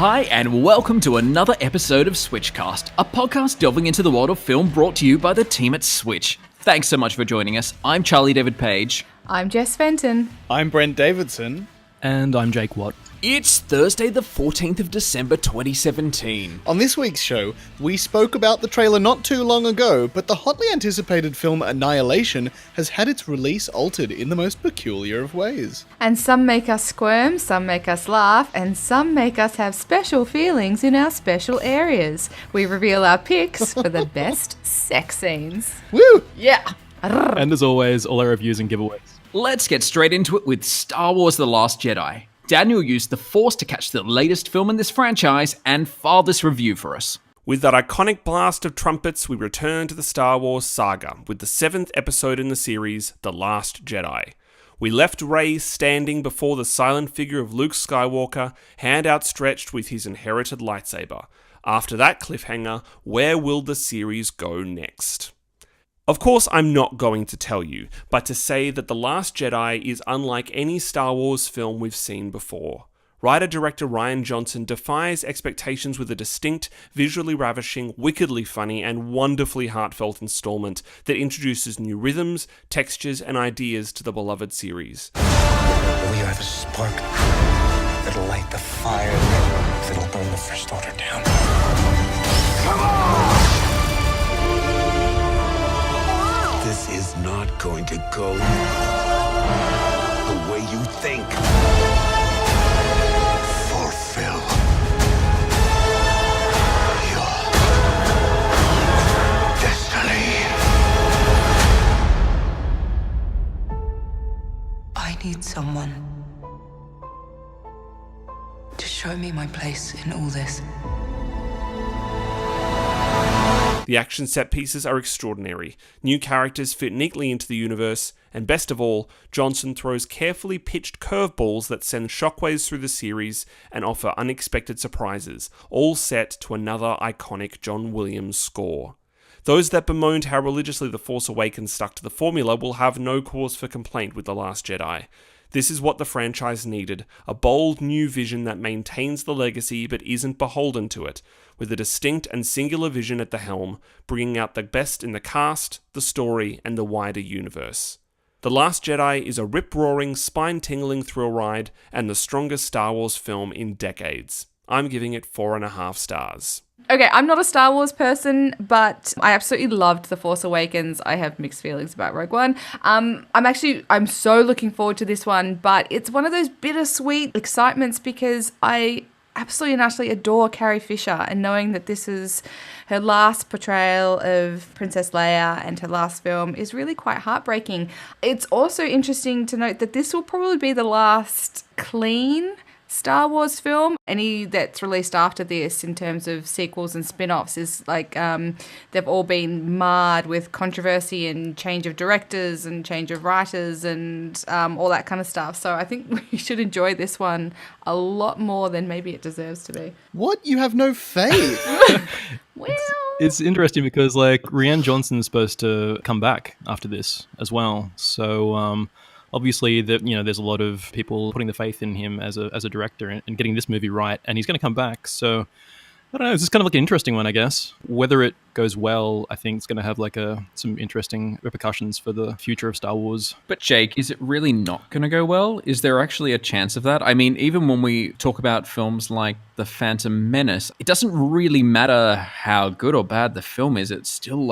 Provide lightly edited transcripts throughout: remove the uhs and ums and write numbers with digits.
Hi, and welcome to another episode of SWITCHCast, a podcast delving into the world of film brought to you by the team at Switch. Thanks so much for joining us. I'm Charlie David Page. I'm Jess Fenton. I'm Brent Davidson. And I'm Jake Watt. It's Thursday the 14th of December 2017. On this week's show, we spoke about the trailer not too long ago, but the hotly anticipated film Annihilation has had its release altered in the most peculiar of ways. And some make us squirm, some make us laugh, and some make us have special feelings in our special areas. We reveal our picks for the best sex scenes. Woo! Yeah! And as always, all our reviews and giveaways. Let's get straight into it with Star Wars The Last Jedi. Daniel used the Force to catch the latest film in this franchise and file this review for us. With that iconic blast of trumpets, we return to the Star Wars saga with the 7th episode in the series, The Last Jedi. We left Rey standing before the silent figure of Luke Skywalker, hand outstretched with his inherited lightsaber. After that cliffhanger, where will the series go next? Of course, I'm not going to tell you, but to say that The Last Jedi is unlike any Star Wars film we've seen before. Writer-director Rian Johnson defies expectations with a distinct, visually ravishing, wickedly funny, and wonderfully heartfelt installment that introduces new rhythms, textures, and ideas to the beloved series. We are the spark that'll light the fire that'll burn the First Order down. Come on! This is not going to go the way you think. Fulfill your destiny. I need someone to show me my place in all this. The action set pieces are extraordinary, new characters fit neatly into the universe, and best of all, Johnson throws carefully pitched curveballs that send shockwaves through the series and offer unexpected surprises, all set to another iconic John Williams score. Those that bemoaned how religiously The Force Awakens stuck to the formula will have no cause for complaint with The Last Jedi. This is what the franchise needed, a bold new vision that maintains the legacy but isn't beholden to it, with a distinct and singular vision at the helm, bringing out the best in the cast, the story, and the wider universe. The Last Jedi is a rip-roaring, spine-tingling thrill ride, and the strongest Star Wars film in decades. I'm giving it 4.5 stars. Okay, I'm not a Star Wars person, but I absolutely loved The Force Awakens. I have mixed feelings about Rogue One. I'm so looking forward to this one, but it's one of those bittersweet excitements because I absolutely and utterly adore Carrie Fisher, and knowing that this is her last portrayal of Princess Leia and her last film is really quite heartbreaking. It's also interesting to note that this will probably be the last clean Star Wars film. Any that's released after this in terms of sequels and spin-offs is like they've all been marred with controversy and change of directors and change of writers and all that kind of stuff. So I think we should enjoy this one a lot more than maybe it deserves to be. What? You have no faith? Well, It's interesting because Rian Johnson's supposed to come back after this as well. So obviously, there's a lot of people putting the faith in him as a director and getting this movie right, and he's going to come back. So I don't know. It's just kind of like an interesting one, I guess. Whether it goes well, I think it's going to have some interesting repercussions for the future of Star Wars. But Jake, is it really not going to go well? Is there actually a chance of that? I mean, even when we talk about films like The Phantom Menace, it doesn't really matter how good or bad the film is. It still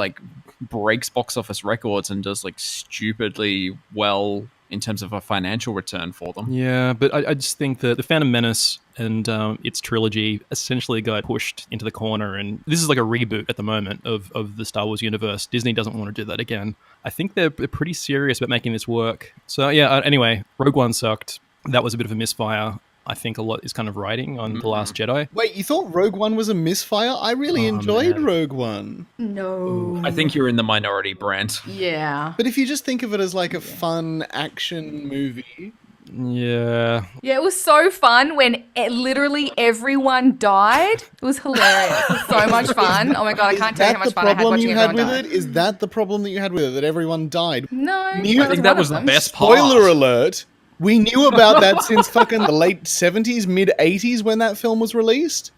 breaks box office records and does stupidly well in terms of a financial return for them. Yeah, but I just think that The Phantom Menace and its trilogy essentially got pushed into the corner, and this is like a reboot at the moment of the Star Wars universe. Disney doesn't want to do that again. I think they're pretty serious about making this work. So yeah, anyway, Rogue One sucked. That was a bit of a misfire. I think a lot is kind of riding on The Last Jedi. Wait, you thought Rogue One was a misfire? I really enjoyed Rogue One. no. I think you're in the minority, Brent. Yeah. But if you just think of it as a fun action movie... Yeah. Yeah, it was so fun when literally everyone died. It was hilarious. It was so much fun. Oh my God, I can't tell you how much fun I had watching everyone die. Is that the problem that you had with it, that everyone died? No. I think that was the best part. Spoiler alert. We knew about that since fucking the late 70s, mid 80s when that film was released.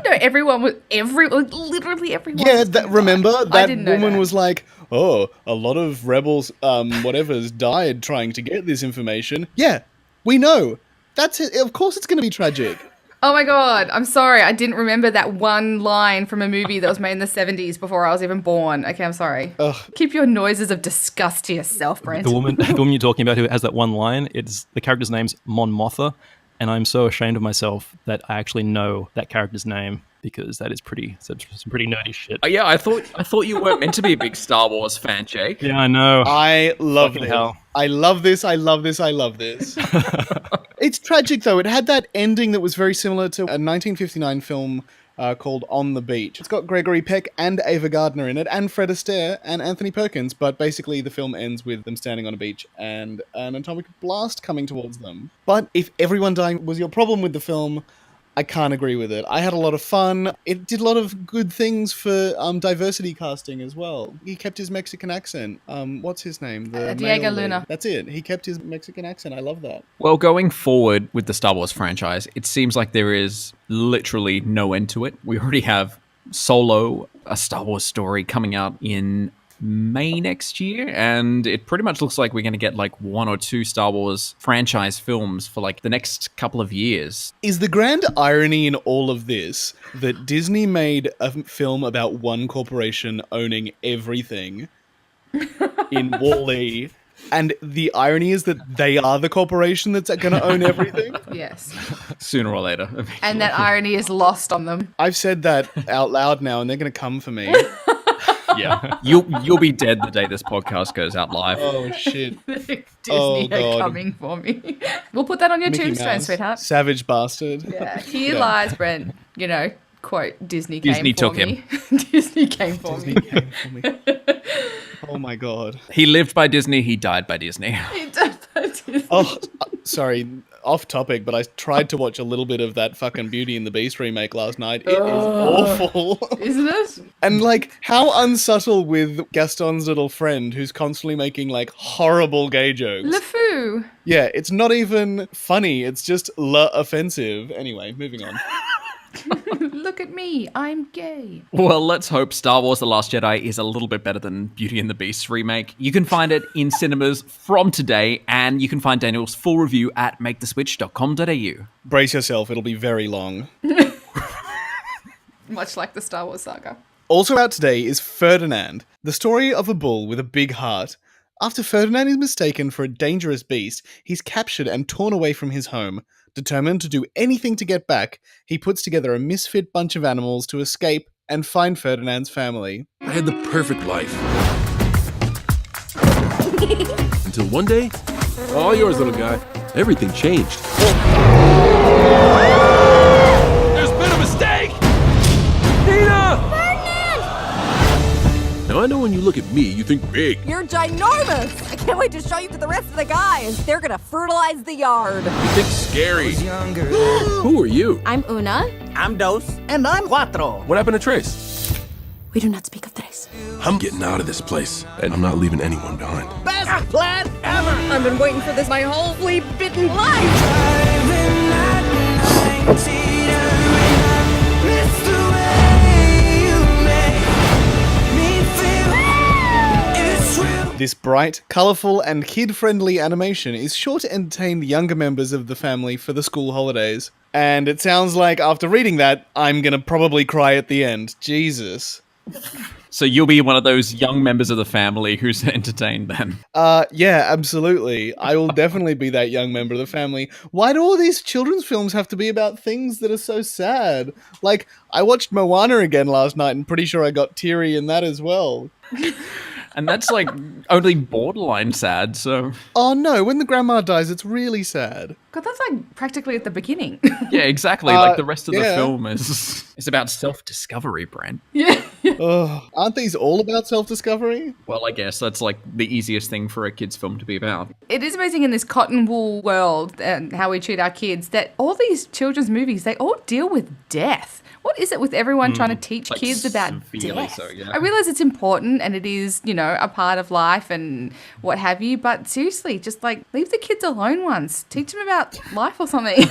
No, everyone was literally everyone. Yeah, was remember that didn't know woman that. was like, "Oh, a lot of rebels, whatever's died trying to get this information." Yeah, we know. That's it. Of course, it's going to be tragic. Oh my god, I'm sorry. I didn't remember that one line from a movie that was made in the 70s before I was even born. Okay, I'm sorry. Ugh. Keep your noises of disgust to yourself, Brent. The woman you're talking about who has that one line, it's the character's name's Mon Mothma, and I'm so ashamed of myself that I actually know that character's name because that is some pretty nerdy shit. Yeah, I thought you weren't meant to be a big Star Wars fan, Jake. Yeah, I know. I love Fucking this. hell. I love this. I love this. I love this. It's tragic, though. It had that ending that was very similar to a 1959 film called On the Beach. It's got Gregory Peck and Ava Gardner in it, and Fred Astaire and Anthony Perkins, but basically the film ends with them standing on a beach and an atomic blast coming towards them. But if everyone dying was your problem with the film, I can't agree with it. I had a lot of fun. It did a lot of good things for diversity casting as well. He kept his Mexican accent. What's his name? The Diego male lead. Luna. That's it. He kept his Mexican accent. I love that. Well, going forward with the Star Wars franchise, it seems like there is literally no end to it. We already have Solo, a Star Wars story coming out in May next year, and it pretty much looks like we're going to get like 1 or 2 Star Wars franchise films for like the next couple of years. Is the grand irony in all of this that Disney made a film about one corporation owning everything in Wall-E, and the irony is that they are the corporation that's going to own everything? Yes. Sooner or later. And that irony is lost on them. I've said that out loud now, and they're going to come for me. Yeah. You'll be dead the day this podcast goes out live. Oh, shit. Disney Oh, are God. coming for me. We'll put that on your Mickey tombstone, Mouse. sweetheart. Savage bastard. Yeah. Here Yeah. lies Brent. You know, quote, Disney came Disney for took me. Disney came for Disney me. came for me. Oh, my God. He lived by Disney, he died by Disney. Oh, sorry, off topic, but I tried to watch a little bit of that fucking Beauty and the Beast remake last night. It is awful. Isn't it? And, like, how unsubtle with Gaston's little friend who's constantly making, like, horrible gay jokes. LeFou. Yeah, it's not even funny, it's just offensive. Anyway, moving on. Look at me, I'm gay. Well, let's hope Star Wars The Last Jedi is a little bit better than Beauty and the Beast remake. You can find it in cinemas from today, and you can find Daniel's full review at maketheswitch.com.au. Brace yourself, it'll be very long. Much like the Star Wars saga. Also out today is Ferdinand, the story of a bull with a big heart. After Ferdinand is mistaken for a dangerous beast, he's captured and torn away from his home. Determined to do anything to get back, he puts together a misfit bunch of animals to escape and find Ferdinand's family. I had the perfect life. Until one day, all yours, little guy, everything changed. There's been a mistake! Nina! Ferdinand! Now I know when you look at me, you think big. You're ginormous! I can't wait to show you to the rest of the guys. They're gonna fertilize the yard. You think scary. Who are you? I'm Una. I'm Dos. And I'm Cuatro. What happened to Trace? We do not speak of Tres. I'm getting out of this place, and I'm not leaving anyone behind. Best plan ever! I've been waiting for this my whole flea-bitten life! This bright, colourful, and kid-friendly animation is sure to entertain the younger members of the family for the school holidays. And it sounds like after reading that, I'm gonna probably cry at the end. Jesus. So you'll be one of those young members of the family who's entertained then. Yeah, absolutely. I will definitely be that young member of the family. Why do all these children's films have to be about things that are so sad? Like, I watched Moana again last night and pretty sure I got teary in that as well. And that's like only borderline sad, so... Oh no, when the grandma dies, it's really sad. God, that's like practically at the beginning. Yeah, exactly. Like the rest of the yeah. film is... It's about self-discovery, Brent. Yeah. Ugh. Aren't these all about self-discovery? Well, I guess that's like the easiest thing for a kid's film to be about. It is amazing in this cotton wool world and how we treat our kids that all these children's movies, they all deal with death. What is it with everyone trying to teach like kids about severely death? so, yeah. I realize it's important and it is, a part of life and what have you, but seriously, just like leave the kids alone once. Teach them about life or something.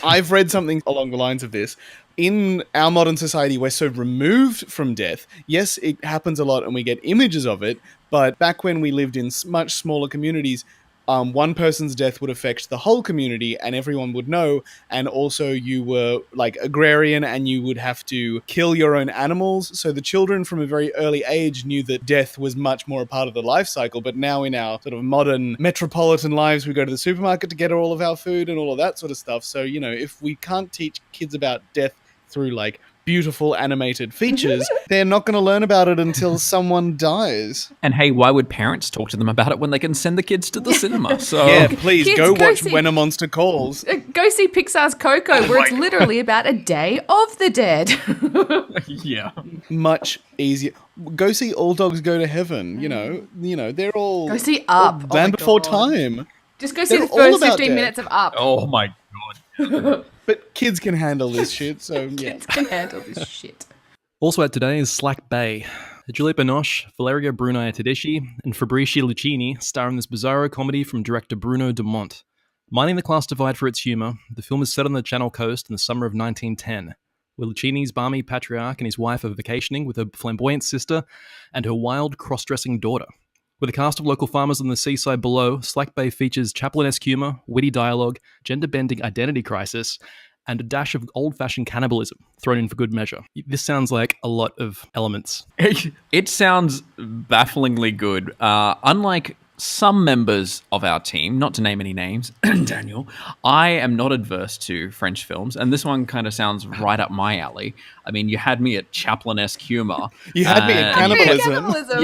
I've read something along the lines of this. In our modern society, we're so removed from death. Yes, it happens a lot and we get images of it, but back when we lived in much smaller communities, one person's death would affect the whole community and everyone would know. And also you were like agrarian and you would have to kill your own animals. So the children from a very early age knew that death was much more a part of the life cycle. But now in our sort of modern metropolitan lives, we go to the supermarket to get all of our food and all of that sort of stuff. So, if we can't teach kids about death through like beautiful animated features, they're not going to learn about it until someone dies. And hey, why would parents talk to them about it when they can send the kids to the cinema? So Yeah, please Kids, go go watch see- When a Monster Calls. Go see Pixar's Coco, where it's literally about a day of the dead. yeah. Much easier. Go see All Dogs Go to Heaven. They're all Go see Up. Oh Land my Before God. Time. Just go see They're the all first about 15 death. minutes of Up. Oh my god. But kids can handle this shit, so yeah. Kids can handle this shit. Also out today is Slack Bay. Juliette Binoche, Valeria Bruni Tedeschi, and Fabrici Lucchini star in this bizarro comedy from director Bruno Dumont. Mining the class divide for its humour, the film is set on the Channel Coast in the summer of 1910, where Lucchini's balmy patriarch and his wife are vacationing with her flamboyant sister and her wild cross-dressing daughter. With a cast of local farmers on the seaside below, Slack Bay features Chaplin-esque humour, witty dialogue, gender-bending identity crisis, and a dash of old-fashioned cannibalism thrown in for good measure. This sounds like a lot of elements. It sounds bafflingly good. Unlike some members of our team, not to name any names, Daniel, I am not adverse to French films, and this one kind of sounds right up my alley. I mean, you had me at Chaplin-esque humor. You had me at cannibalism.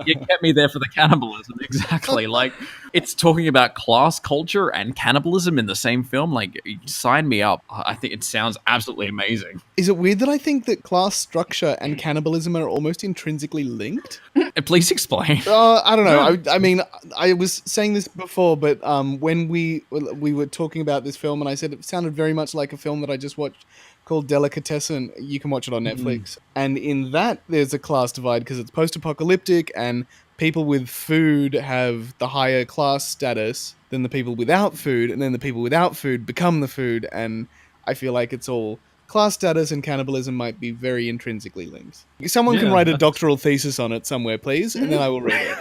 You kept me there for the cannibalism, exactly. Like, it's talking about class, culture, and cannibalism in the same film. Like, sign me up. I think it sounds absolutely amazing. Is it weird that I think that class structure and cannibalism are almost intrinsically linked? Please explain. I don't know. I mean, I was saying this before, but when we were talking about this film, and I said it sounded very much like a film that I just watched called Delicatessen. You can watch it on Netflix. And in that, there's a class divide because it's post-apocalyptic, and people with food have the higher class status than the people without food, and then the people without food become the food. And I feel like it's all class status and cannibalism might be very intrinsically linked. Someone can write a doctoral thesis on it somewhere, please, and then I will read it.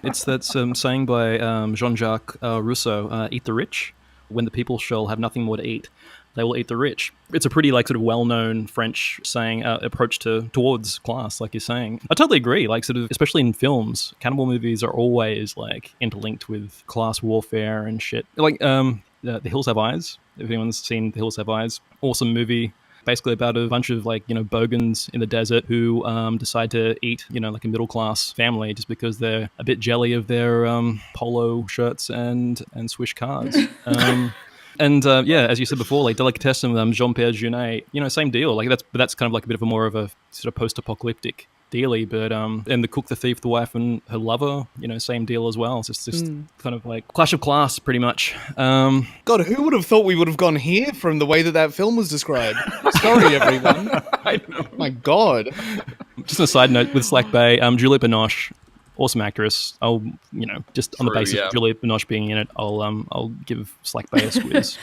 It's that saying by Jean-Jacques Rousseau, eat the rich. When the people shall have nothing more to eat, they will eat the rich. It's a pretty sort of well-known French saying, approach towards class, like you're saying. I totally agree. Sort of, especially in films, cannibal movies are always interlinked with class warfare and shit. The Hills Have Eyes. If anyone's seen The Hills Have Eyes, awesome movie. Basically about a bunch of bogans in the desert who decide to eat a middle class family just because they're a bit jelly of their polo shirts and Swish cars. As you said before, Delicatessen with Jean-Pierre Jeunet, same deal. That's kind of a bit of a more of a sort of post-apocalyptic dealy, but and the cook, the thief, the wife, and her lover, same deal as well. It's just kind of clash of class, pretty much. God, who would have thought we would have gone here from the way that film was described? Sorry, everyone. I know. My God. Just a side note with Slack Bay, Juliette Binoche, awesome actress. I'll, just on the basis of Juliette Binoche being in it, I'll give Slack Bay a squiz.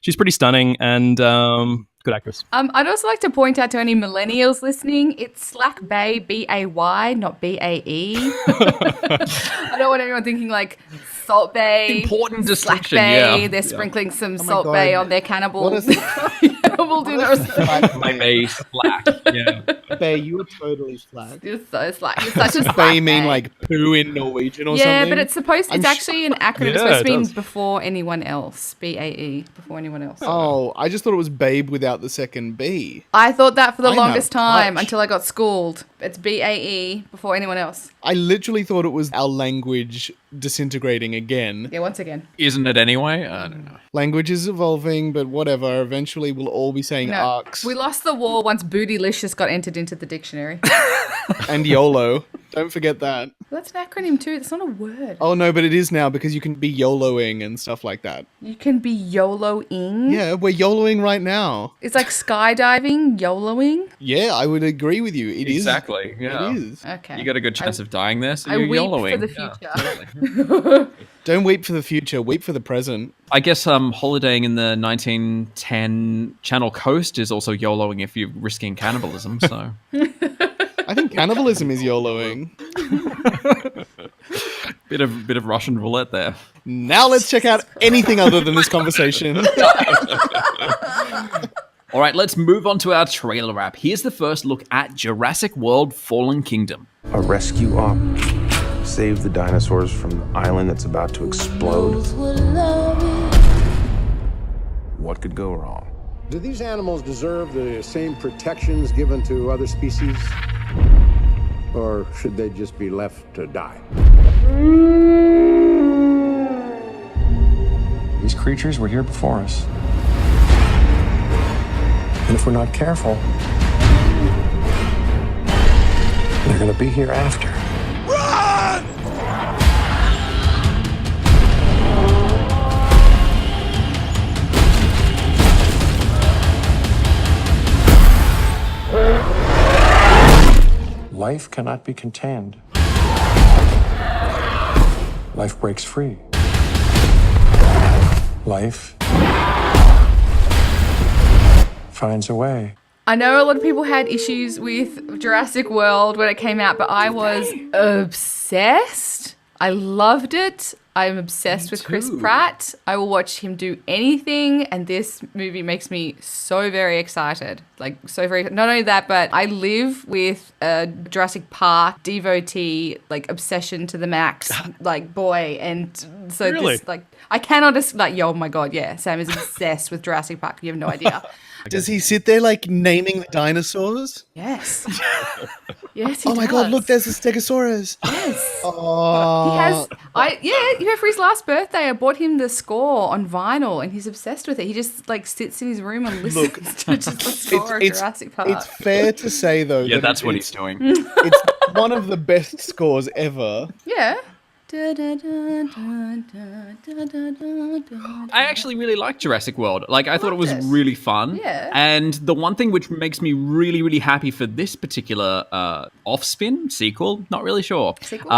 She's pretty stunning and good actress. I'd also like to point out to any millennials listening, it's Slack Bay, B-A-Y, not B-A-E. I don't want anyone thinking Salt Bay. Important distinction, Bay, yeah. They're sprinkling some my Salt God. Bay on their cannibal. What is Cannibal dinners. Bay Slack. Yeah. Bay, you were totally slack. You're so slack. You're such a slack Bay mean Bay. poo in Norwegian or Yeah, something? but it's actually an acronym. It's Yeah, supposed to it mean does. before anyone else. B-A-E, before anyone else. Oh, I just thought it was babe without the second B. I thought that for the I'm longest out of time touch. until I got schooled. It's B-A-E before anyone else. I literally thought it was our language disintegrating again. Yeah, once again. Isn't it anyway? I don't know. Language is evolving, but whatever. Eventually we'll all be saying arcs. We lost the war once bootylicious got entered into the dictionary. And YOLO. Don't forget that. That's an acronym too. That's not a word. Oh no, but it is now because you can be YOLOing and stuff like that. You can be YOLOing? Yeah, we're YOLOing right now. It's like skydiving, YOLOing? Yeah, I would agree with you. It is. Exactly. Yeah. It is. Okay. You got a good chance of dying there, so I you're weep YOLOing. for the future. totally. Don't weep for the future, weep for the present. I guess holidaying in the 1910 Channel Coast is also YOLOing if you're risking cannibalism, so... I think cannibalism is YOLOing. Bit of Russian roulette there. Now let's check out anything other than this conversation. All right, let's move on to our trailer wrap. Here's the first look at Jurassic World Fallen Kingdom. A rescue op. Save the dinosaurs from the island that's about to explode. What could go wrong? Do these animals deserve the same protections given to other species? Or should they just be left to die? These creatures were here before us. And if we're not careful, they're gonna be here after. Run! Life cannot be contained. Life breaks free. Life finds a way. I know a lot of people had issues with Jurassic World when it came out, but I was obsessed. I loved it. I'm obsessed with Chris Pratt. I will watch him do anything, and this movie makes me so very excited. Like, so very... Not only that, but I live with a Jurassic Park devotee, like, obsession to the max, like, boy. And so Really? this, like... I cannot just... Like, yo, oh my God, yeah. Sam is obsessed with Jurassic Park. You have no idea. Does he sit there, like, naming the dinosaurs? Yes. Yes, he Oh my does. God, look, there's a Stegosaurus. Yes. Oh. He has, for his last birthday, I bought him the score on vinyl, and he's obsessed with it. He just like sits in his room and listens to just the score of Jurassic Park. It's fair to say, though. Yeah, that that's what he's doing. It's one of the best scores ever. Yeah. I actually really liked Jurassic World. Like, I thought it was really fun. Yeah. And the one thing which makes me really, really happy for this particular off-spin sequel, not really sure. Sequel?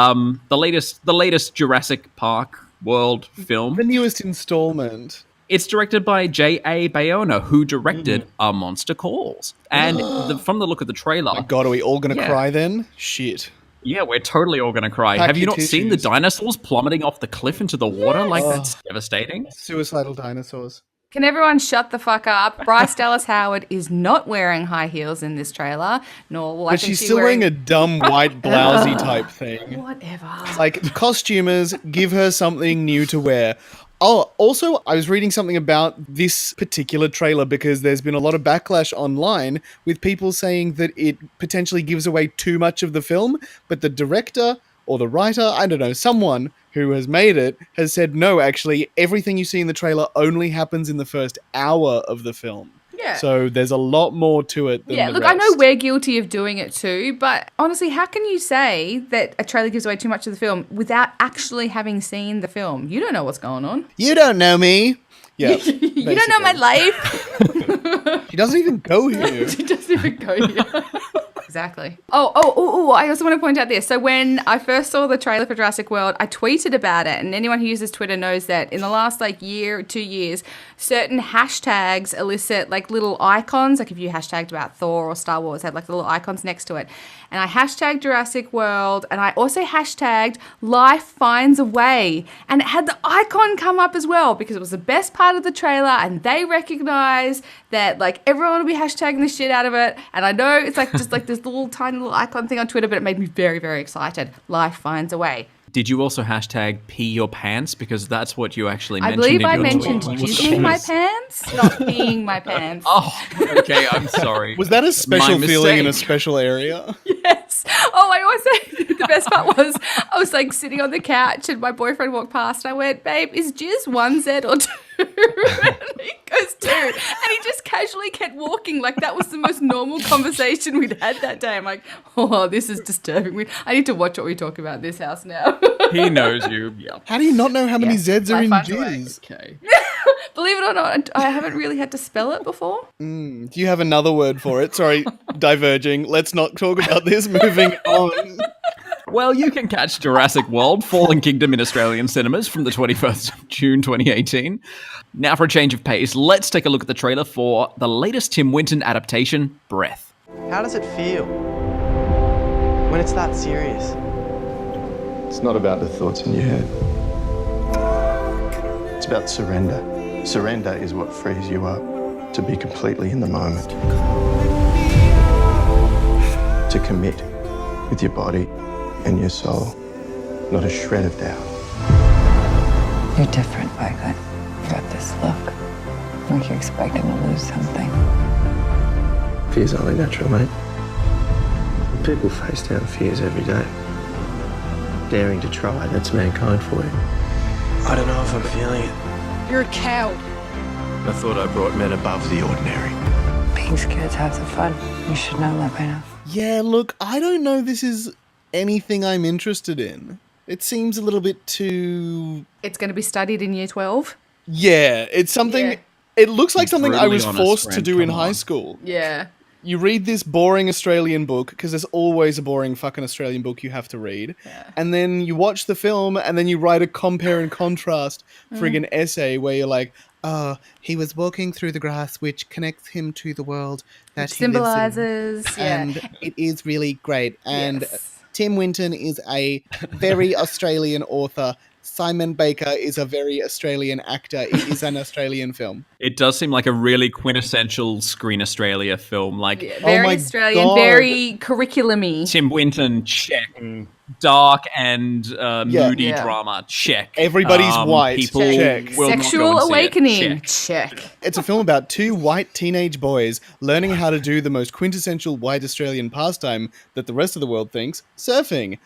The latest Jurassic Park World film. The newest installment. It's directed by J.A. Bayona, who directed A Monster Calls. And from the look of the trailer... My God, are we all going to cry then? Shit. Yeah, we're totally all going to cry. Pack Have you your not seen the tissues. dinosaurs plummeting off the cliff into the water? Like, that's devastating. Suicidal dinosaurs. Can everyone shut the fuck up? Bryce Dallas Howard is not wearing high heels in this trailer, nor will I But think she's she still wearing a dumb white blousey type thing. Whatever. Like, costumers, give her something new to wear. Oh, also, I was reading something about this particular trailer because there's been a lot of backlash online with people saying that it potentially gives away too much of the film, but the director or the writer, I don't know, someone who has made it has said, no, actually, everything you see in the trailer only happens in the first hour of the film. Yeah. So there's a lot more to it than Yeah, the look, rest. I know we're guilty of doing it too, but honestly, how can you say that a trailer gives away too much of the film without actually having seen the film? You don't know what's going on. You don't know me. Yeah. You don't know my life. He doesn't even go here. She doesn't even go here. Exactly. Oh, I also want to point out this. So when I first saw the trailer for Jurassic World, I tweeted about it. And anyone who uses Twitter knows that in the last year or 2 years, certain hashtags elicit little icons. Like if you hashtagged about Thor or Star Wars, had little icons next to it. And I hashtagged Jurassic World, and I also hashtagged Life Finds a Way. And it had the icon come up as well because it was the best part of the trailer, and they recognize that everyone will be hashtagging the shit out of it. And I know it's just this little tiny little icon thing on Twitter, but it made me very, very excited. Life Finds a Way. Did you also hashtag pee your pants? Because that's what you actually I mentioned believe in I your mentioned tweet. jizzing my pants, not peeing my pants. Oh, okay, I'm sorry. Was that a special My feeling in a mistake. special area? Yes. Oh, I also, the best part was I was like sitting on the couch and my boyfriend walked past and I went, babe, is jizz 1Z or 2? And he goes 2. And he just casually kept walking like that was the most normal conversation we'd had that day. I'm like, oh, this is disturbing. I need to watch what we talk about in this house now. He knows you. Yeah. How do you not know how many Zs are in my phone's away. jizz? Okay. Believe it or not, I haven't really had to spell it before. Do you have another word for it? Sorry, diverging. Let's not talk about this. Moving on. Well, you can catch Jurassic World Fallen Kingdom in Australian cinemas from the 21st of June 2018. Now for a change of pace, let's take a look at the trailer for the latest Tim Winton adaptation, Breath. How does it feel when it's that serious? It's not about the thoughts in your head. It's about surrender. Surrender is what frees you up to be completely in the moment. To commit with your body and your soul. Not a shred of doubt. You're different, Violet. You got this look. Like you're expecting to lose something. Fear's only natural, mate. People face down fears every day. Daring to try, that's mankind for you. I don't know if I'm feeling it. You're a coward. I thought I brought men above the ordinary. Being scared's half the fun. You should know that by now. Yeah, look, I don't know this is anything I'm interested in. It seems a little bit too... It's going to be studied in year 12. Yeah, it's something... Yeah. It looks like something I was forced to do in high school. Yeah. You read this boring Australian book, because there's always a boring fucking Australian book you have to read. Yeah. And then you watch the film, and then you write a compare and contrast friggin' essay where you're like, he was walking through the grass, which connects him to the world that he symbolizes, lives in. And it is really great. And Tim Winton is a very Australian author. Simon Baker is a very Australian actor. It is an Australian film. It does seem like a really quintessential Screen Australia film. Like, very Australian, very curriculum-y. Tim Winton, check. Dark and moody drama, check. Everybody's white, people check. Sexual awakening, check. It's a film about two white teenage boys learning how to do the most quintessential white Australian pastime that the rest of the world thinks, surfing.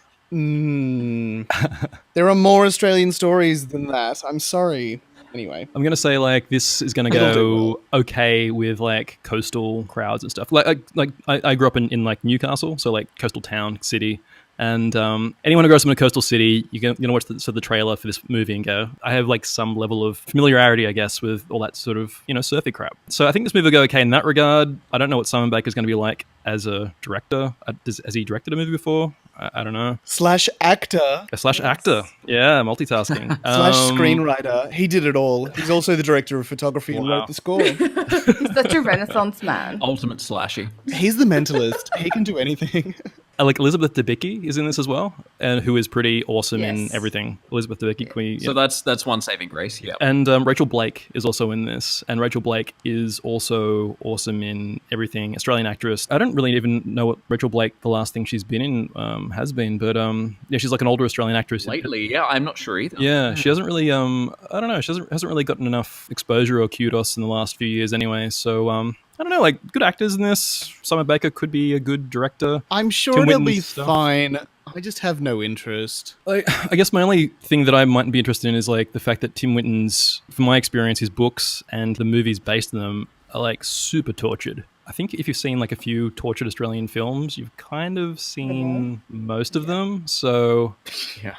There are more Australian stories than that. I'm sorry. Anyway. I'm going to say, like, this is going to go okay with, like, coastal crowds and stuff. Like I grew up in like, Newcastle, so, like, coastal town, city. And anyone who grows up in a coastal city, you're going to watch the trailer for this movie and go, I have, like, some level of familiarity, I guess, with all that sort of, surfy crap. So I think this movie will go okay in that regard. I don't know what Simon Baker's going to be like as a director. Has he directed a movie before? I don't know. /actor. /actor. Yeah, multitasking. /screenwriter. He did it all. He's also the director of photography and wrote the score. He's such a Renaissance man. Ultimate slashy. He's the mentalist. He can do anything. Like Elizabeth Debicki is in this as well, and who is pretty awesome in everything. Elizabeth Debicki, Queen. So that's one saving grace. Yeah. And Rachel Blake is also in this, and Rachel Blake is also awesome in everything. Australian actress. I don't really even know what Rachel Blake, the last thing she's been in, has been, but yeah, she's like an older Australian actress. Lately, yeah, I'm not sure either. Yeah, she hasn't really. I don't know. She hasn't really gotten enough exposure or kudos in the last few years, anyway. So I don't know, like, good actors in this. Simon Baker could be a good director. I'm sure it'll be fine. I just have no interest. I guess my only thing that I might be interested in is, like, the fact that Tim Winton's, from my experience, his books and the movies based on them are, like, super tortured. I think if you've seen, like, a few tortured Australian films, you've kind of seen most of them. So,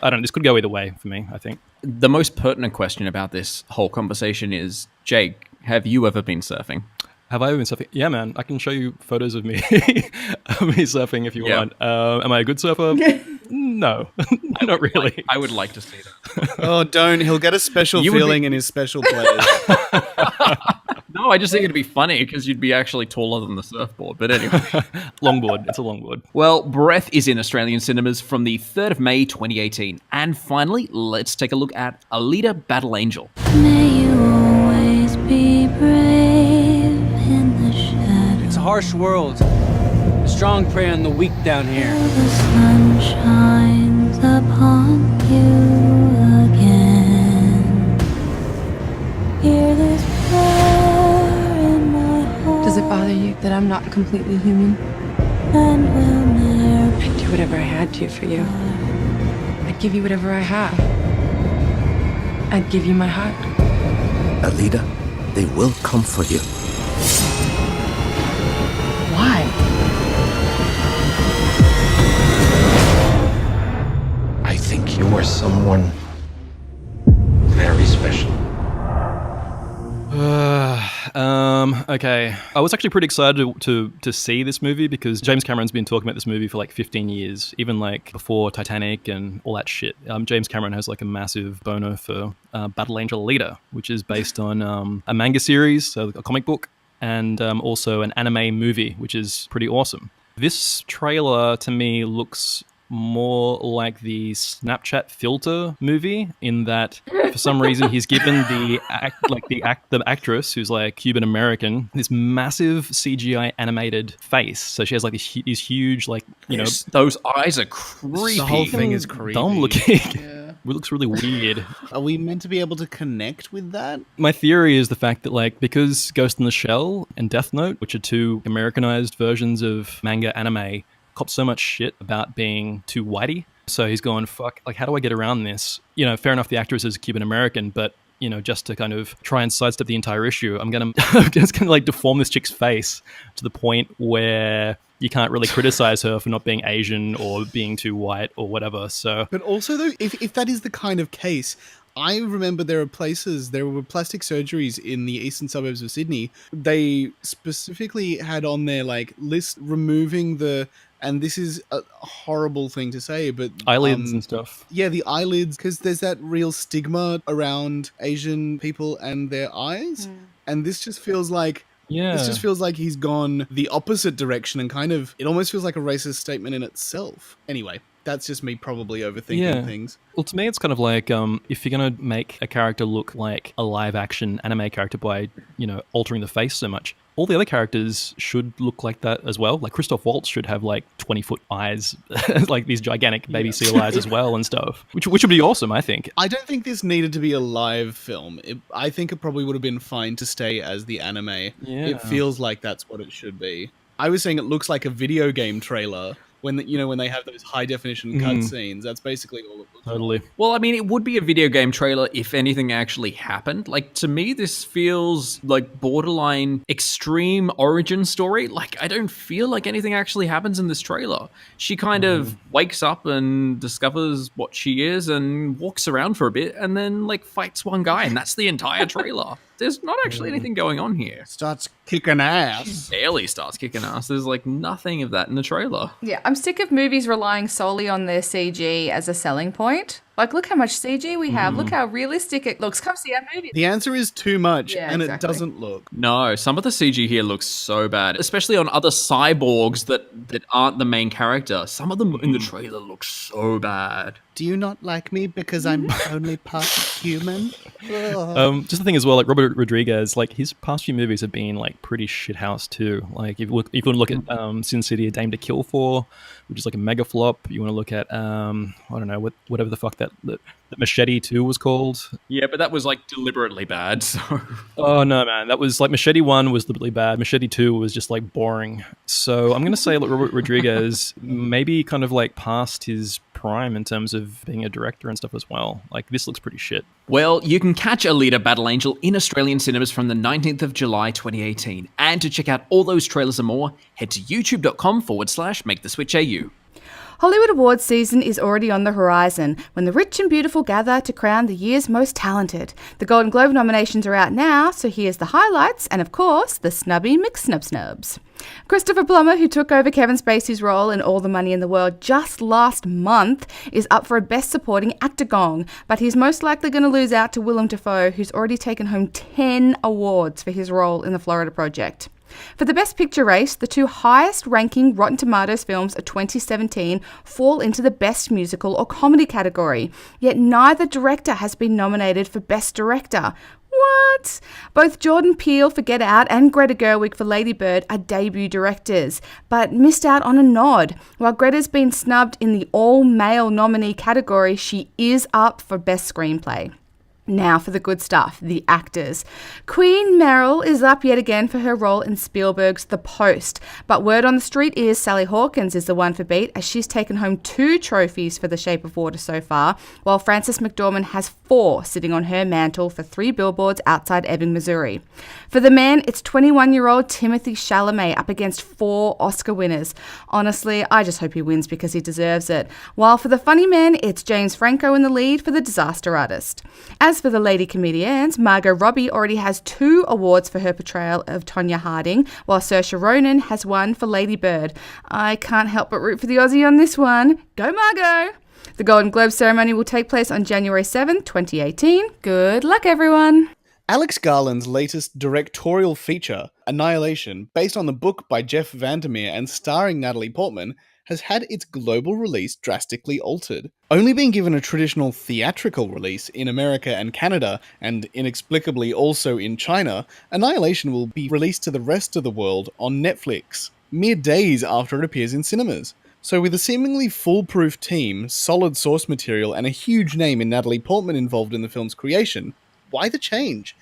I don't know, this could go either way for me, I think. The most pertinent question about this whole conversation is, Jake, have you ever been surfing? Have I ever been surfing? Yeah, man. I can show you photos of me surfing if you want. Am I a good surfer? No, not really. I would like to see that. Oh, don't. He'll get a special feeling in his special place. No, I just think it'd be funny because you'd be actually taller than the surfboard. But anyway. Longboard. It's a longboard. Well, Breath is in Australian cinemas from the 3rd of May 2018. And finally, let's take a look at Alita Battle Angel. May you always be brave in the shadows. It's a harsh world. The strong prey on the weak down here. The sun shines upon you again. Hear this prayer in my heart. Does it bother you that I'm not completely human? And will I'd do whatever I had to for you. I'd give you whatever I have. I'd give you my heart. Alita, they will come for you. Why? I think you are someone very special. Okay. I was actually pretty excited to see this movie because James Cameron's been talking about this movie for like 15 years, even like before Titanic and all that shit. James Cameron has like a massive boner for Battle Angel Alita, which is based on a manga series, so a comic book, and also an anime movie, which is pretty awesome. This trailer to me looks more like the Snapchat filter movie in that for some reason he's given the actress who's like Cuban American this massive CGI animated face. So she has like these huge those eyes are creepy. The whole thing is creepy. Dumb looking. Yeah. It looks really weird. Are we meant to be able to connect with that? My theory is the fact that like because Ghost in the Shell and Death Note, which are two Americanized versions of manga anime, copped so much shit about being too whitey. So he's going, fuck, like, how do I get around this? You know, fair enough, the actress is Cuban American, but, you know, just to kind of try and sidestep the entire issue, I'm just gonna like deform this chick's face to the point where you can't really criticize her for not being Asian or being too white or whatever. So, but also though, if that is the kind of case, I remember there were plastic surgeries in the eastern suburbs of Sydney. They specifically had on their like list removing and this is a horrible thing to say, but eyelids and stuff. Yeah, the eyelids, because there's that real stigma around Asian people and their eyes. And this just feels like he's gone the opposite direction and kind of, it almost feels like a racist statement in itself. Anyway, that's just me probably overthinking things. Well, to me, it's kind of like if you're going to make a character look like a live action anime character by, you know, altering the face so much, all the other characters should look like that as well. Like Christoph Waltz should have like 20-foot eyes, like these gigantic baby seal eyes as well and stuff, which would be awesome, I think. I don't think this needed to be a live film. I think it probably would have been fine to stay as the anime. Yeah. It feels like that's what it should be. I was saying it looks like a video game trailer. When they have those high definition cutscenes, that's basically all it looks Totally. like. Well, I mean, it would be a video game trailer if anything actually happened. Like, to me, this feels like borderline extreme origin story. Like, I don't feel like anything actually happens in this trailer. She kind of wakes up and discovers what she is and walks around for a bit and then, like, fights one guy, and that's the entire trailer. There's not actually anything going on here. Starts kicking ass. She barely starts kicking ass. There's, like, nothing of that in the trailer. Yeah, I'm sick of movies relying solely on their CG as a selling point. Like, look how much CG we have. Look how realistic it looks. Come see our movie. The answer is too much, and exactly. it doesn't look. No, some of the CG here looks so bad, especially on other cyborgs that aren't the main character. Some of them in the trailer look so bad. Do you not like me because I'm only part human? Just the thing as well, like Robert Rodriguez, like his past few movies have been like pretty shithouse too. Like if you want to look at Sin City: A Dame to Kill For, which is like a mega flop. You want to look at I don't know whatever the fuck that Machete 2 was called. Yeah, but that was like deliberately bad. So. Oh no, man, that was like Machete 1 was deliberately bad. Machete 2 was just like boring. So I'm gonna say like Robert Rodriguez maybe kind of like past his prime in terms of being a director and stuff as well. Like this looks pretty shit. Well, you can catch Alita Battle Angel in Australian cinemas from the 19th of July 2018. And to check out all those trailers and more, head to youtube.com/MakeTheSwitchAU. Hollywood Awards season is already on the horizon when the rich and beautiful gather to crown the year's most talented. The Golden Globe nominations are out now, so here's the highlights and, of course, the snubby McSnubs. Christopher Plummer, who took over Kevin Spacey's role in All the Money in the World just last month, is up for a Best Supporting Actor gong, but he's most likely going to lose out to Willem Dafoe, who's already taken home 10 awards for his role in The Florida Project. For the Best Picture race, the two highest-ranking Rotten Tomatoes films of 2017 fall into the Best Musical or Comedy category, yet neither director has been nominated for Best Director. What? Both Jordan Peele for Get Out and Greta Gerwig for Lady Bird are debut directors, but missed out on a nod. While Greta's been snubbed in the all-male nominee category, she is up for Best Screenplay. Now for the good stuff, the actors. Queen Meryl is up yet again for her role in Spielberg's The Post, but word on the street is Sally Hawkins is the one for beat, as she's taken home 2 trophies for The Shape of Water so far, while Frances McDormand has 4 sitting on her mantle for 3 billboards outside Ebbing, Missouri. For the man, it's 21-year-old Timothée Chalamet up against 4 Oscar winners. Honestly, I just hope he wins because he deserves it. While for the funny man, it's James Franco in the lead for The Disaster Artist. As for the lady comedians, Margot Robbie already has 2 awards for her portrayal of Tonya Harding, while Saoirse Ronan has 1 for Lady Bird. I can't help but root for the Aussie on this one. Go Margot! The Golden Globe ceremony will take place on January 7th, 2018. Good luck, everyone! Alex Garland's latest directorial feature, Annihilation, based on the book by Jeff Vandemeer and starring Natalie Portman, has had its global release drastically altered. Only being given a traditional theatrical release in America and Canada, and inexplicably also in China, Annihilation will be released to the rest of the world on Netflix, mere days after it appears in cinemas. So with a seemingly foolproof team, solid source material, and a huge name in Natalie Portman involved in the film's creation, why the change?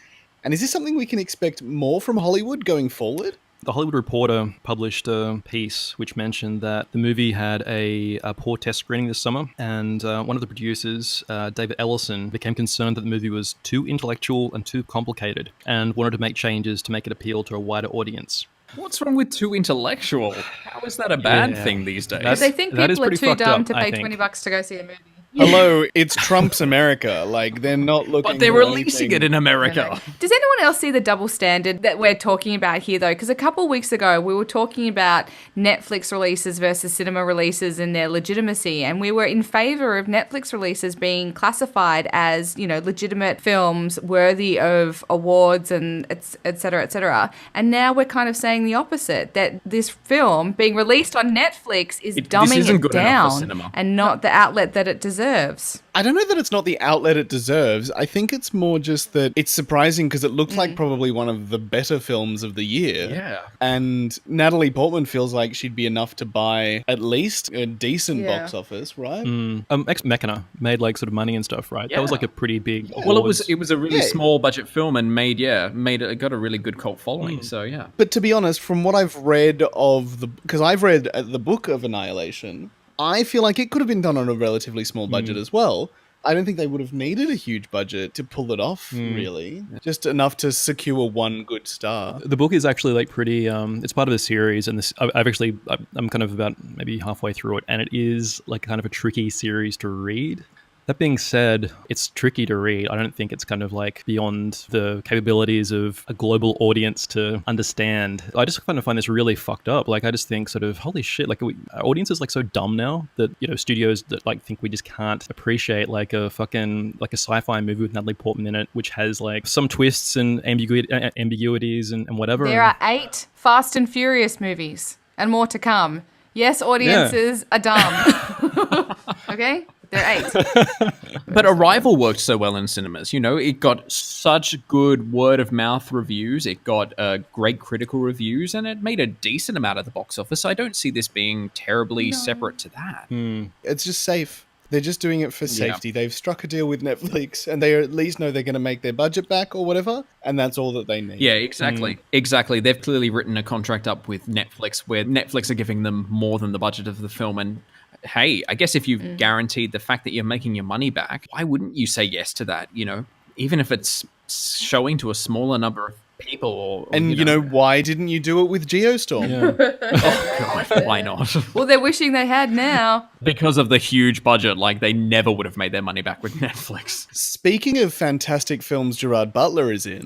And is this something we can expect more from Hollywood going forward? The Hollywood Reporter published a piece which mentioned that the movie had a poor test screening this summer, and one of the producers, David Ellison, became concerned that the movie was too intellectual and too complicated, and wanted to make changes to make it appeal to a wider audience. What's wrong with too intellectual? How is that a bad thing these days? Because they think people are too dumb to pay $20 to go see a movie. Hello, it's Trump's America. Like, they're not looking. But they're releasing it in America. Does anyone else see the double standard that we're talking about here, though? Because a couple of weeks ago, we were talking about Netflix releases versus cinema releases and their legitimacy, and we were in favor of Netflix releases being classified as, you know, legitimate films worthy of awards and et cetera, et cetera. And now we're kind of saying the opposite, that this film being released on Netflix is dumbing it down and not the outlet that it deserves. I don't know that it's not the outlet it deserves. I think it's more just that it's surprising because it looked like probably one of the better films of the year. Yeah. And Natalie Portman feels like she'd be enough to buy at least a decent box office, right? Ex Machina made like sort of money and stuff, right? Yeah. That was like a pretty big. Well, it was a really small budget film and it got a really good cult following. So yeah. But to be honest, from what I've read because I've read the book of Annihilation, I feel like it could have been done on a relatively small budget as well. I don't think they would have needed a huge budget to pull it off, really. Just enough to secure one good star. The book is actually like pretty, it's part of a series, and I'm kind of about maybe halfway through it, and it is like kind of a tricky series to read. That being said, it's tricky to read. I don't think it's kind of like beyond the capabilities of a global audience to understand. I just kind of find this really fucked up. Like, I just think sort of, holy shit, like our audience is like so dumb now that, you know, studios that like think we just can't appreciate like a fucking, like a sci-fi movie with Natalie Portman in it, which has like some twists and ambiguities and whatever. There are 8 Fast and Furious movies and more to come. Yes, audiences are dumb. Okay? They're 8. But Arrival worked so well in cinemas. You know, it got such good word of mouth reviews. It got great critical reviews, and it made a decent amount at the box office. I don't see this being terribly separate to that. It's just safe. They're just doing it for safety. Yeah. They've struck a deal with Netflix, and they at least know they're going to make their budget back or whatever, and that's all that they need. Yeah, exactly. Exactly. They've clearly written a contract up with Netflix where Netflix are giving them more than the budget of the film, and hey, I guess if you've guaranteed the fact that you're making your money back, why wouldn't you say yes to that, you know? Even if it's showing to a smaller number of people. And you know, why didn't you do it with Geostorm? Yeah. Oh, God, why not? Well, they're wishing they had now. Because of the huge budget, like they never would have made their money back with Netflix. Speaking of fantastic films Gerard Butler is in...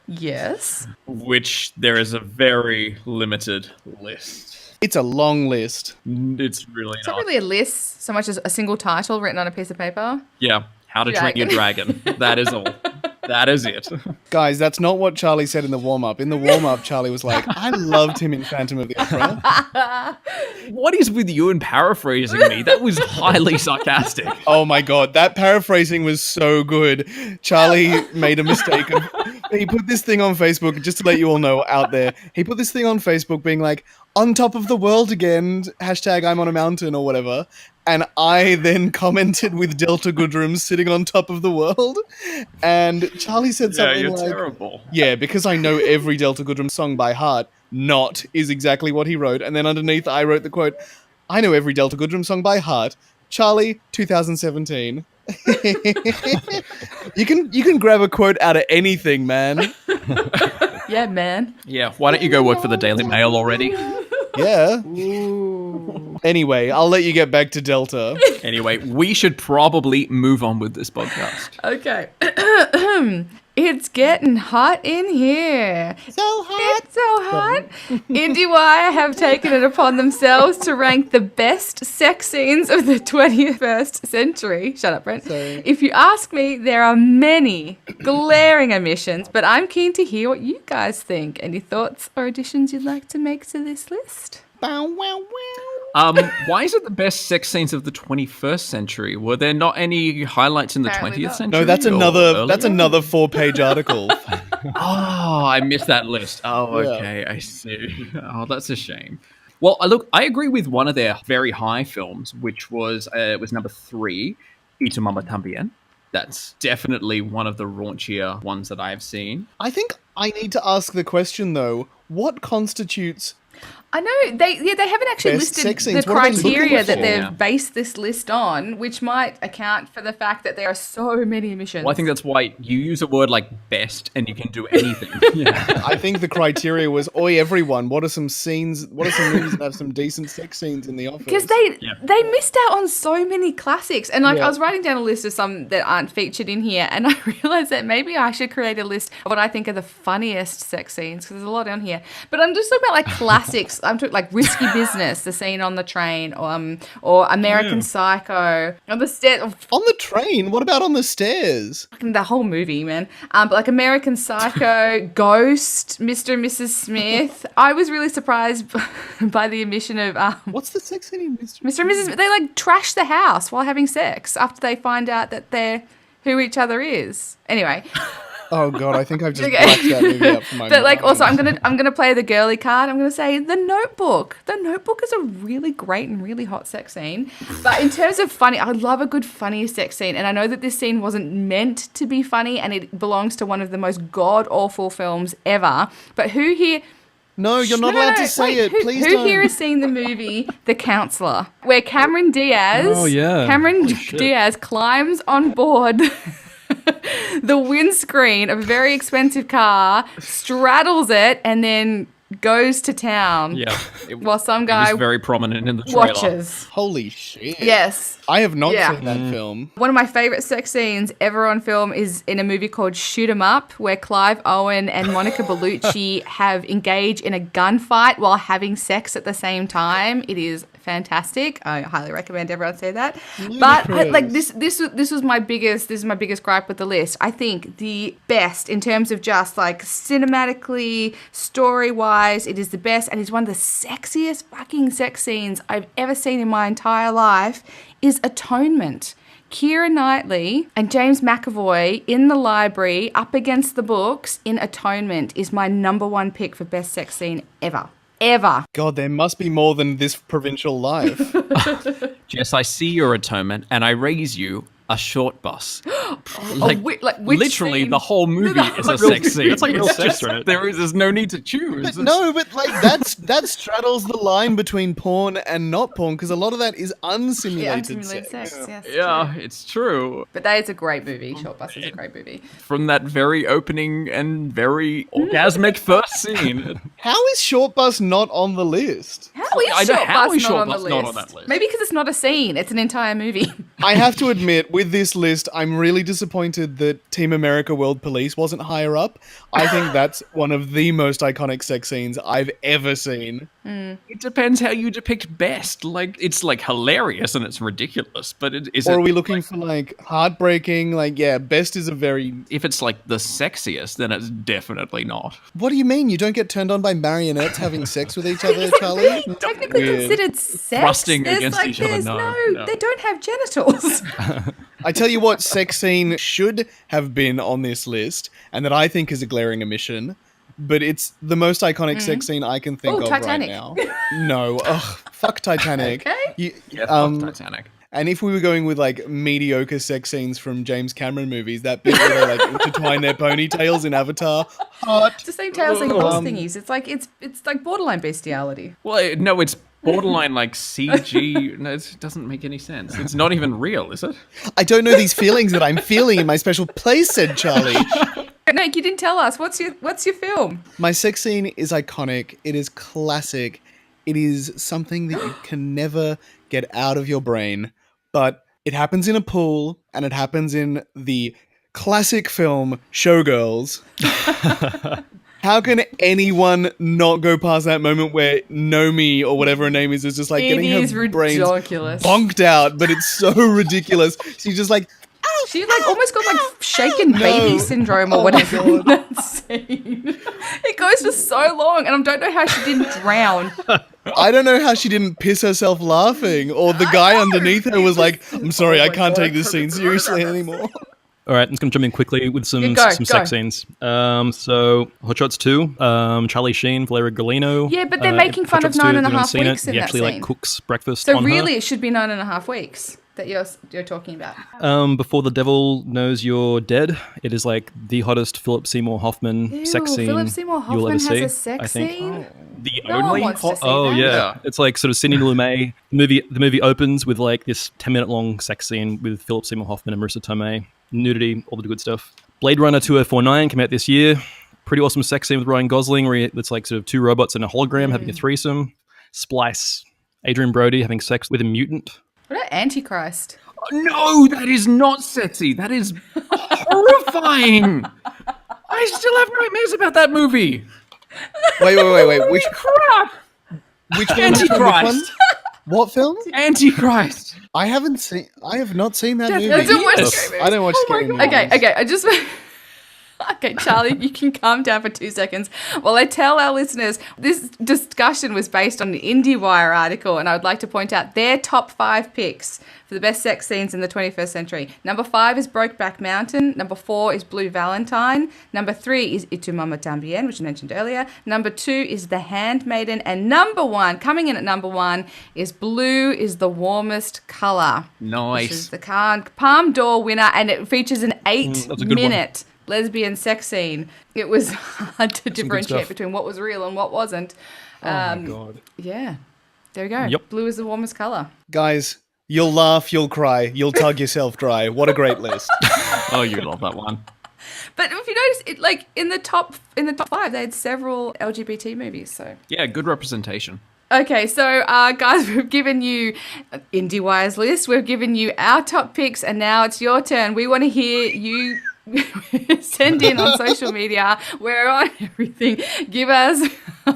Yes. Which there is a very limited list. It's a long list. It's really It's not really a list so much as a single title written on a piece of paper. Yeah. How to Train Your Dragon. That is all. That is it. Guys, that's not what Charlie said in the warm-up. In the warm-up, Charlie was like, I loved him in Phantom of the Opera. What is with you and paraphrasing me? That was highly sarcastic. Oh my God, that paraphrasing was so good. Charlie made a mistake. He put this thing on Facebook, just to let you all know out there. He put this thing on Facebook being like, on top of the world again, hashtag I'm on a mountain or whatever. And I then commented with Delta Goodrem sitting on top of the world. And Charlie said something you're like, terrible. yeah, because I know every Delta Goodrem song by heart, not is exactly what he wrote. And then underneath I wrote the quote, I know every Delta Goodrem song by heart. Charlie, 2017. You can grab a quote out of anything, man. Yeah, man. Yeah, why don't you go work for the Daily Mail already? Yeah. Anyway, I'll let you get back to Delta. Anyway, we should probably move on with this podcast. Okay. It's getting hot in here. So hot. It's so hot. IndieWire have taken it upon themselves to rank the best sex scenes of the 21st century. Shut up, Brent. Sorry. If you ask me, there are many glaring omissions, but I'm keen to hear what you guys think. Any thoughts or additions you'd like to make to this list? Bow, wow, wow. Why is it the best sex scenes of the 21st century? Were there not any highlights in the Apparently 20th not. century? No, that's or another earlier? 4-page article. Oh, I missed that list. Oh, Yeah. okay, I see. Oh, that's a shame. Well, look, I agree with one of their very high films, which was number 3, Y tu mamá también. That's definitely one of the raunchier ones that I've seen. I think I need to ask the question though, what constitutes I know they haven't actually Best sex listed scenes. the What are they looking criteria that for? they've based this list on, which might account for the fact that there are so many omissions. Well, I think that's why you use a word like best and you can do anything. Yeah. I think the criteria was, oi, everyone, what are some movies that have some decent sex scenes in the office? because they missed out on so many classics, and I Yeah. was writing down a list of some that aren't featured in here, and I realized that maybe I should create a list of what I think are the funniest sex scenes, because there's a lot on here. But I'm just talking about like classics. I'm talking like Risky Business, the scene on the train, or American Psycho, on the set of On the train? What about on the stairs? the whole movie, man. But like American Psycho, Ghost, Mr. and Mrs. Smith. I was really surprised by the omission of What's the sex scene in Mr. Mr. and Mrs. Smith. They like trash the house while having sex after they find out that they're who each other is. Anyway. Oh god, I think I've just Okay. blacked that movie up for my But like mind. also I'm gonna play the girly card. I'm gonna say The Notebook. The Notebook is a really great and really hot sex scene. But in terms of funny, I love a good funny sex scene. And I know that this scene wasn't meant to be funny and it belongs to one of the most god awful films ever. But who here No, you're not allowed to say it. Who, Please who don't. here has seen the movie The Counselor, where Cameron Diaz Oh, yeah. Cameron Holy shit. Diaz climbs on board the windscreen of a very expensive car, straddles it, and then goes to town. Yeah. While some It guy was very prominent in the trailer. watches. Holy shit. Yes. I have not Yeah. seen that film. One of my favorite sex scenes ever on film is in a movie called Shoot 'Em Up, where Clive Owen and Monica Bellucci have engaged in a gunfight while having sex at the same time. It is fantastic. I highly recommend everyone see that. But like this was my biggest gripe with the list. I think the best in terms of just like cinematically, story-wise, it is the best, and it's one of the sexiest fucking sex scenes I've ever seen in my entire life, is Atonement. Keira Knightley and James McAvoy in the library up against the books in Atonement is my number one pick for best sex scene ever. Ever. God, there must be more than this provincial life. Jess, I see your atonement and I raise you a short bus. Which literally, scene? the whole movie is a real- sex scene. it's like real It's sex, just- right? There's no need to choose. No, but like that straddles the line between porn and not porn, because a lot of that is unsimulated, Yeah, unsimulated sex. sex. Yes, Yeah, true. it's true. But that is a great movie. Short Bus is a great movie. From that very opening and very orgasmic first scene. How is Short Bus not on the list? How is I know, Short how Bus is not Short on the Bus list? not on that list? Maybe because it's not a scene; it's an entire movie. I have to admit, with this list, I'm really disappointed that Team America World Police wasn't higher up. I think that's one of the most iconic sex scenes I've ever seen. It depends how you depict best. Like, it's like hilarious and it's ridiculous, but Or are we looking for like heartbreaking? Like, yeah, best is a very... if it's like the sexiest, then it's definitely not. What do you mean? You don't get turned on by marionettes having sex with each other, Charlie? Technically Weird. considered sex. Thrusting There's against like, each other, there's no. they don't have genitals. I tell you what sex scene should have been on this list, and that I think is a glaring omission. but it's the most iconic sex scene I can think of Titanic. right now. No, fuck Titanic. Okay. Fuck Titanic. And if we were going with like mediocre sex scenes from James Cameron movies, that bit where they like intertwine their ponytails in Avatar, hot. It's the same tails and horse thingies. It's like borderline bestiality. Well, no, it's borderline like CG. No, it doesn't make any sense. It's not even real, is it? I don't know these feelings that I'm feeling in my special place, said Charlie. Nick, you didn't tell us. What's your film? My sex scene is iconic. It is classic. It is something that you can never get out of your brain. But it happens in a pool, and it happens in the classic film Showgirls. How can anyone not go past that moment where Nomi, or whatever her name is just like getting her brains bonked out, but it's so ridiculous. She's just like, she like almost got like shaken baby syndrome or whatever in that scene. It goes for so long, and I don't know how she didn't drown. I don't know how she didn't piss herself laughing, or the guy underneath her was like, I'm sorry, I can't take this scene seriously anymore. All right, I'm just going to jump in quickly with some sex scenes. So, Hot Shots 2, Charlie Sheen, Valeria Golino. Yeah, but they're making fun of 9.5 weeks in he that actually scene. Like cooks breakfast so on really her. it should be 9.5 weeks that you're talking about. Before the Devil Knows You're Dead, it is like the hottest Philip Seymour Hoffman sex scene Philip Seymour you'll Hoffman ever see. has a sex scene? The No one only wants to see oh that. yeah, it's like sort of Sidney Lumet. The movie opens with like this 10-minute long sex scene with Philip Seymour Hoffman and Marissa Tomei, nudity, all the good stuff. Blade Runner 2049 came out this year. Pretty awesome sex scene with Ryan Gosling where it's like sort of two robots and a hologram having a threesome. Splice, Adrian Brody having sex with a mutant. What about Antichrist? No, that is not sexy. That is horrifying. I still have nightmares about that movie. Wait. Which crap? Which one? Antichrist. What film? Antichrist. I have not seen that movie. I don't watch scary movies. I don't watch scary movies. Okay. Okay, Charlie, you can calm down for 2 seconds while I tell our listeners this discussion was based on an IndieWire article, and I would like to point out their top 5 picks for the best sex scenes in the 21st century. Number 5 is Brokeback Mountain. Number 4 is Blue Valentine. Number 3 is Y Tu Mamá También, which I mentioned earlier. Number 2 is The Handmaiden. And number 1, coming in at number 1, is Blue is the Warmest Color. Nice. Which is the Palme d'Or winner, and it features an 8-minute lesbian sex scene. It was hard to differentiate between what was real and what wasn't. Oh my god. Yeah. There we go. Yep. Blue is the warmest color. Guys, you'll laugh, you'll cry, you'll tug yourself dry. What a great list. Oh, you love that one. But if you notice, it like in the top 5, they had several LGBT movies. So yeah, good representation. Okay, so guys, we've given you IndieWire's list. We've given you our top picks, and now it's your turn. We want to hear you. Send in on social media. We're on everything. Give us,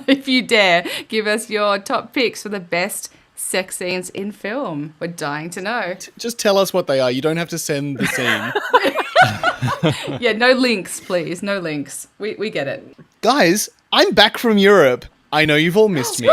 if you dare, give us your top picks for the best sex scenes in film. We're dying to know. Just tell us what they are. You don't have to send the scene. Yeah, no links, please. No links. We get it. Guys, I'm back from Europe. I know you've all missed me.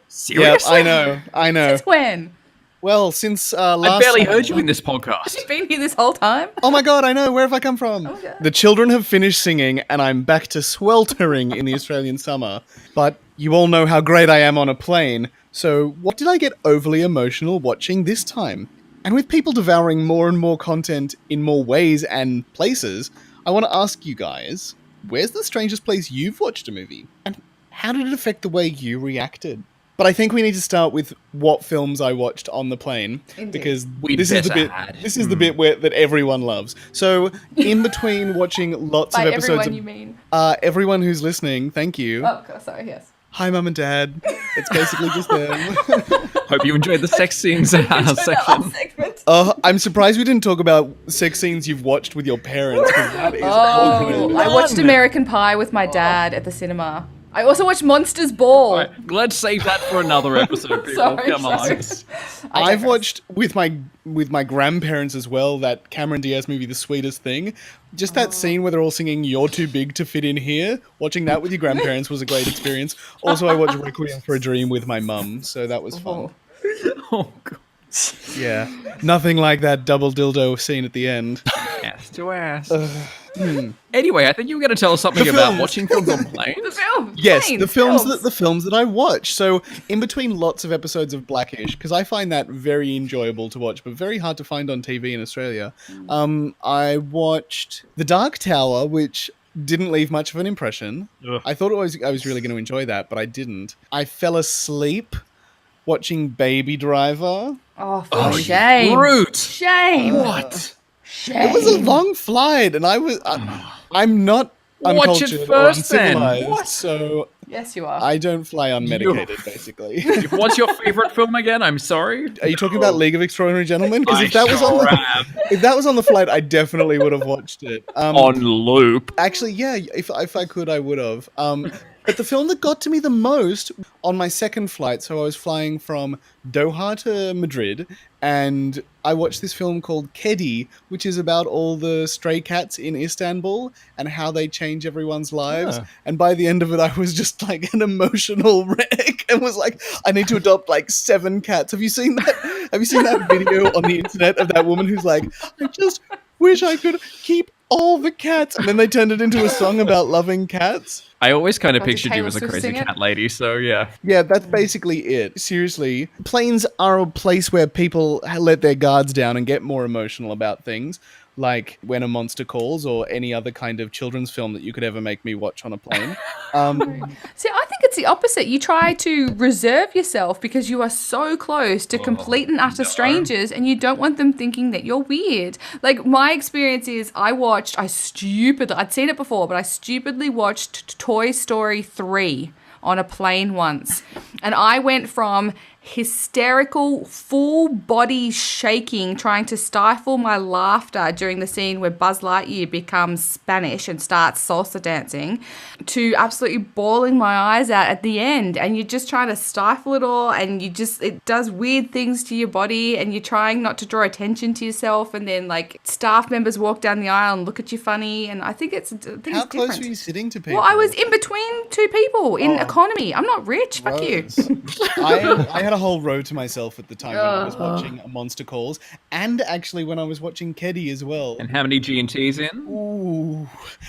Seriously? Yeah, I know. Since when? Well, since last I barely summer. heard you in this podcast. You've been here this whole time? Oh my god, I know. Where have I come from? Oh god. The children have finished singing, and I'm back to sweltering in the Australian summer. But you all know how great I am on a plane. So what did I get overly emotional watching this time? And with people devouring more and more content in more ways and places, I want to ask you guys, where's the strangest place you've watched a movie? And how did it affect the way you reacted? But I think we need to start with what films I watched on the plane. Indeed. Because this is the bit that everyone loves. So in between watching lots of episodes everyone of you mean? Everyone who's listening, thank you. Oh, God, sorry, yes. Hi, Mum and Dad. It's basically just them. Hope you enjoyed the sex scenes in our section. I'm surprised we didn't talk about sex scenes you've watched with your parents. 'Cause that is I watched American Pie with my dad at the cinema. I also watched Monsters Ball. Right, let's save that for another episode, people. Sorry, Come on. I've watched with my grandparents as well that Cameron Diaz movie, The Sweetest Thing. Just that scene where they're all singing "You're Too Big to Fit in Here." Watching that with your grandparents was a great experience. Also, I watched Requiem for a Dream with my mum, so that was fun. Oh god. Yeah, nothing like that double dildo scene at the end. Ass to ass. Anyway, I think you were going to tell us something The about films. watching films on planes. The film. Yes, planes, the films that I watch. So in between lots of episodes of Blackish, because I find that very enjoyable to watch, but very hard to find on TV in Australia. I watched The Dark Tower, which didn't leave much of an impression. Ugh. I thought I was really going to enjoy that, but I didn't. I fell asleep watching Baby Driver. Oh, shame. Brute. Shame. What? Shame. It was a long flight, and I'm not Watch it uncultured first, or then. uncivilized, What? so Yes, you are. I don't fly unmedicated, basically. What's your favorite film again? I'm sorry. Are you talking about League of Extraordinary Gentlemen? Because I if that was on sure if that was on the flight, I definitely would have watched it. On loop. Actually, yeah, if I could, I would have. But the film that got to me the most on my second flight, so I was flying from Doha to Madrid, and I watched this film called Kedi, which is about all the stray cats in Istanbul and how they change everyone's lives. Ah. And by the end of it, I was just like an emotional wreck and was like, I need to adopt like 7 cats. Have you seen that? Have you seen that video on the internet of that woman who's like, I just wish I could keep all the cats, and then they turned it into a song about loving cats. I always kind of Did pictured you Taylor as a Swift crazy sing it? cat lady, so yeah. Yeah, that's basically it. Seriously, planes are a place where people let their guards down and get more emotional about things, like When a Monster Calls or any other kind of children's film that you could ever make me watch on a plane. See, I think it's the opposite. You try to reserve yourself because you are so close to complete and utter strangers and you don't want them thinking that you're weird. Like, my experience is I'd seen it before, but I stupidly watched Toy Story 3 on a plane once. And I went from hysterical, full body shaking, trying to stifle my laughter during the scene where Buzz Lightyear becomes Spanish and starts salsa dancing, to absolutely bawling my eyes out at the end. And you're just trying to stifle it all, and it does weird things to your body, and you're trying not to draw attention to yourself, and then like staff members walk down the aisle and look at you funny, and I think it's How different. close were you sitting to people? Well, I was in between 2 people in economy. I'm not rich. Fuck you. I had a whole row to myself at the time when I was watching Monster Calls, and actually when I was watching Kedi as well. And how many G&Ts in? Ooh,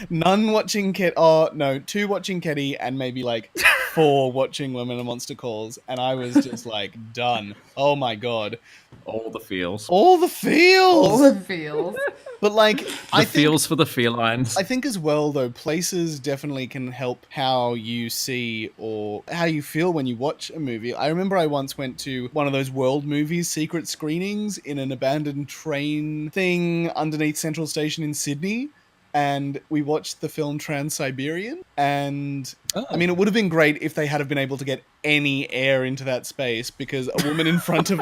none watching Kedi. Oh no, 2 watching Kedi, and maybe like 4 watching When a Monster Calls, and I was just like done. Oh my god, All the feels. all the feels. All the feels. But like, The feels for the felines. I think as well, though, places definitely can help how you see or how you feel when you watch a movie. I remember I once went to one of those world movies secret screenings in an abandoned train thing underneath Central Station in Sydney. And we watched the film Trans-Siberian, and I mean, it would have been great if they had have been able to get any air into that space, because a woman in front of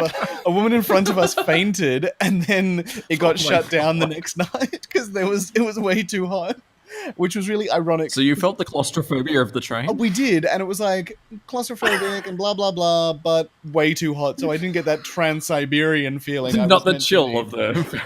us fainted, and then it got shut down the next night because it was way too hot, which was really ironic. So you felt the claustrophobia of the train? We did, and it was like claustrophobic and blah blah blah, but way too hot, so I didn't get that Trans-Siberian feeling. Not the chill of the...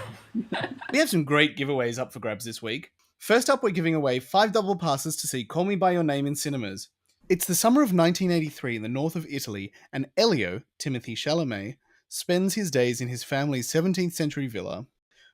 We have some great giveaways up for grabs this week. First up, we're giving away 5 double passes to see Call Me By Your Name in cinemas. It's the summer of 1983 in the north of Italy, and Elio, Timothy Chalamet, spends his days in his family's 17th century villa.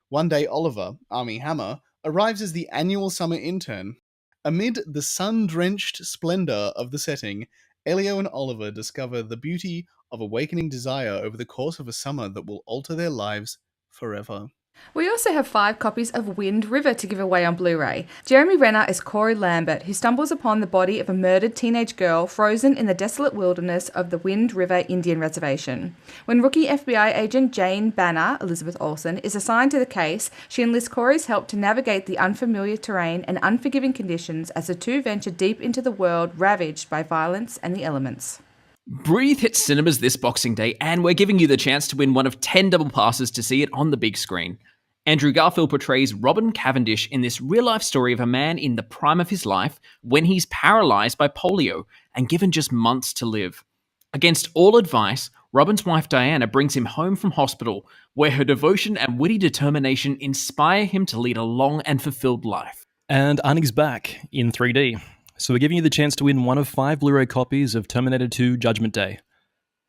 One day, Oliver, Armie Hammer, arrives as the annual summer intern. Amid the sun-drenched splendor of the setting, Elio and Oliver discover the beauty of awakening desire over the course of a summer that will alter their lives forever. We also have 5 copies of Wind River to give away on Blu-ray. Jeremy Renner is Corey Lambert, who stumbles upon the body of a murdered teenage girl frozen in the desolate wilderness of the Wind River Indian Reservation. When rookie FBI agent Jane Banner, Elizabeth Olsen, is assigned to the case, she enlists Corey's help to navigate the unfamiliar terrain and unforgiving conditions as the two venture deep into the world ravaged by violence and the elements. Breathe hits cinemas this Boxing Day, and we're giving you the chance to win one of 10 double passes to see it on the big screen. Andrew Garfield portrays Robin Cavendish in this real-life story of a man in the prime of his life when he's paralysed by polio and given just months to live. Against all advice, Robin's wife Diana brings him home from hospital, where her devotion and witty determination inspire him to lead a long and fulfilled life. And Arnie's back in 3D. So we're giving you the chance to win one of 5 Blu-ray copies of Terminator 2 Judgment Day.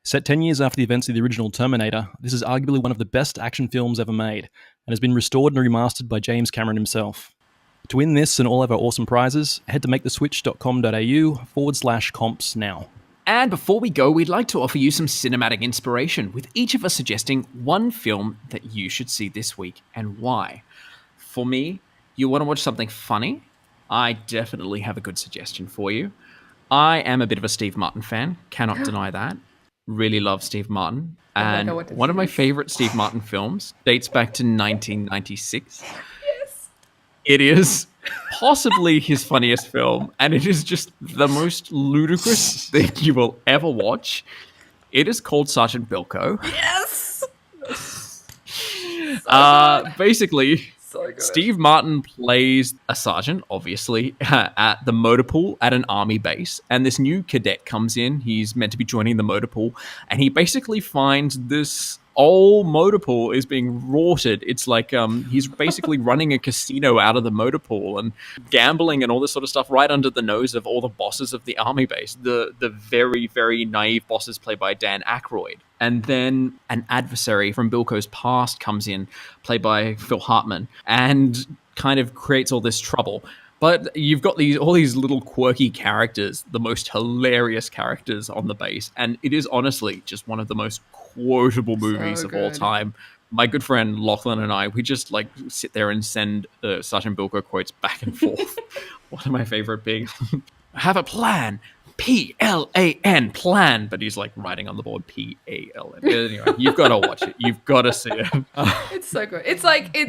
Set 10 years after the events of the original Terminator, this is arguably one of the best action films ever made, and has been restored and remastered by James Cameron himself. To win this and all of our awesome prizes, head to maketheswitch.com.au/comps now. And before we go, we'd like to offer you some cinematic inspiration, with each of us suggesting one film that you should see this week and why. For me, you want to watch something funny? I definitely have a good suggestion for you. I am a bit of a Steve Martin fan, cannot deny that. Really love Steve Martin. And one of my favorite Steve Martin films dates back to 1996. Yes. It is possibly his funniest film, and it is just the most ludicrous thing you will ever watch. It is called Sergeant Bilko. Yes! Basically, So good. Steve Martin plays a sergeant, obviously, at the motor pool at an army base. And this new cadet comes in. He's meant to be joining the motor pool. And he basically finds this old motor pool is being rorted. It's like he's basically running a casino out of the motor pool and gambling and all this sort of stuff right under the nose of all the bosses of the army base. The very, very naive bosses played by Dan Aykroyd. And then an adversary from Bilko's past comes in, played by Phil Hartman, and kind of creates all this trouble. But you've got all these little quirky characters, the most hilarious characters on the base. And it is honestly just one of the most quotable movies of all time. My good friend Lachlan and I, we just like sit there and send Sergeant Bilko quotes back and forth. One of my favorite being, have a plan. P-L-A-N, plan. But he's like writing on the board P-A-L-N. Anyway, you've got to watch it. You've got to see it. It's so good. It's like, you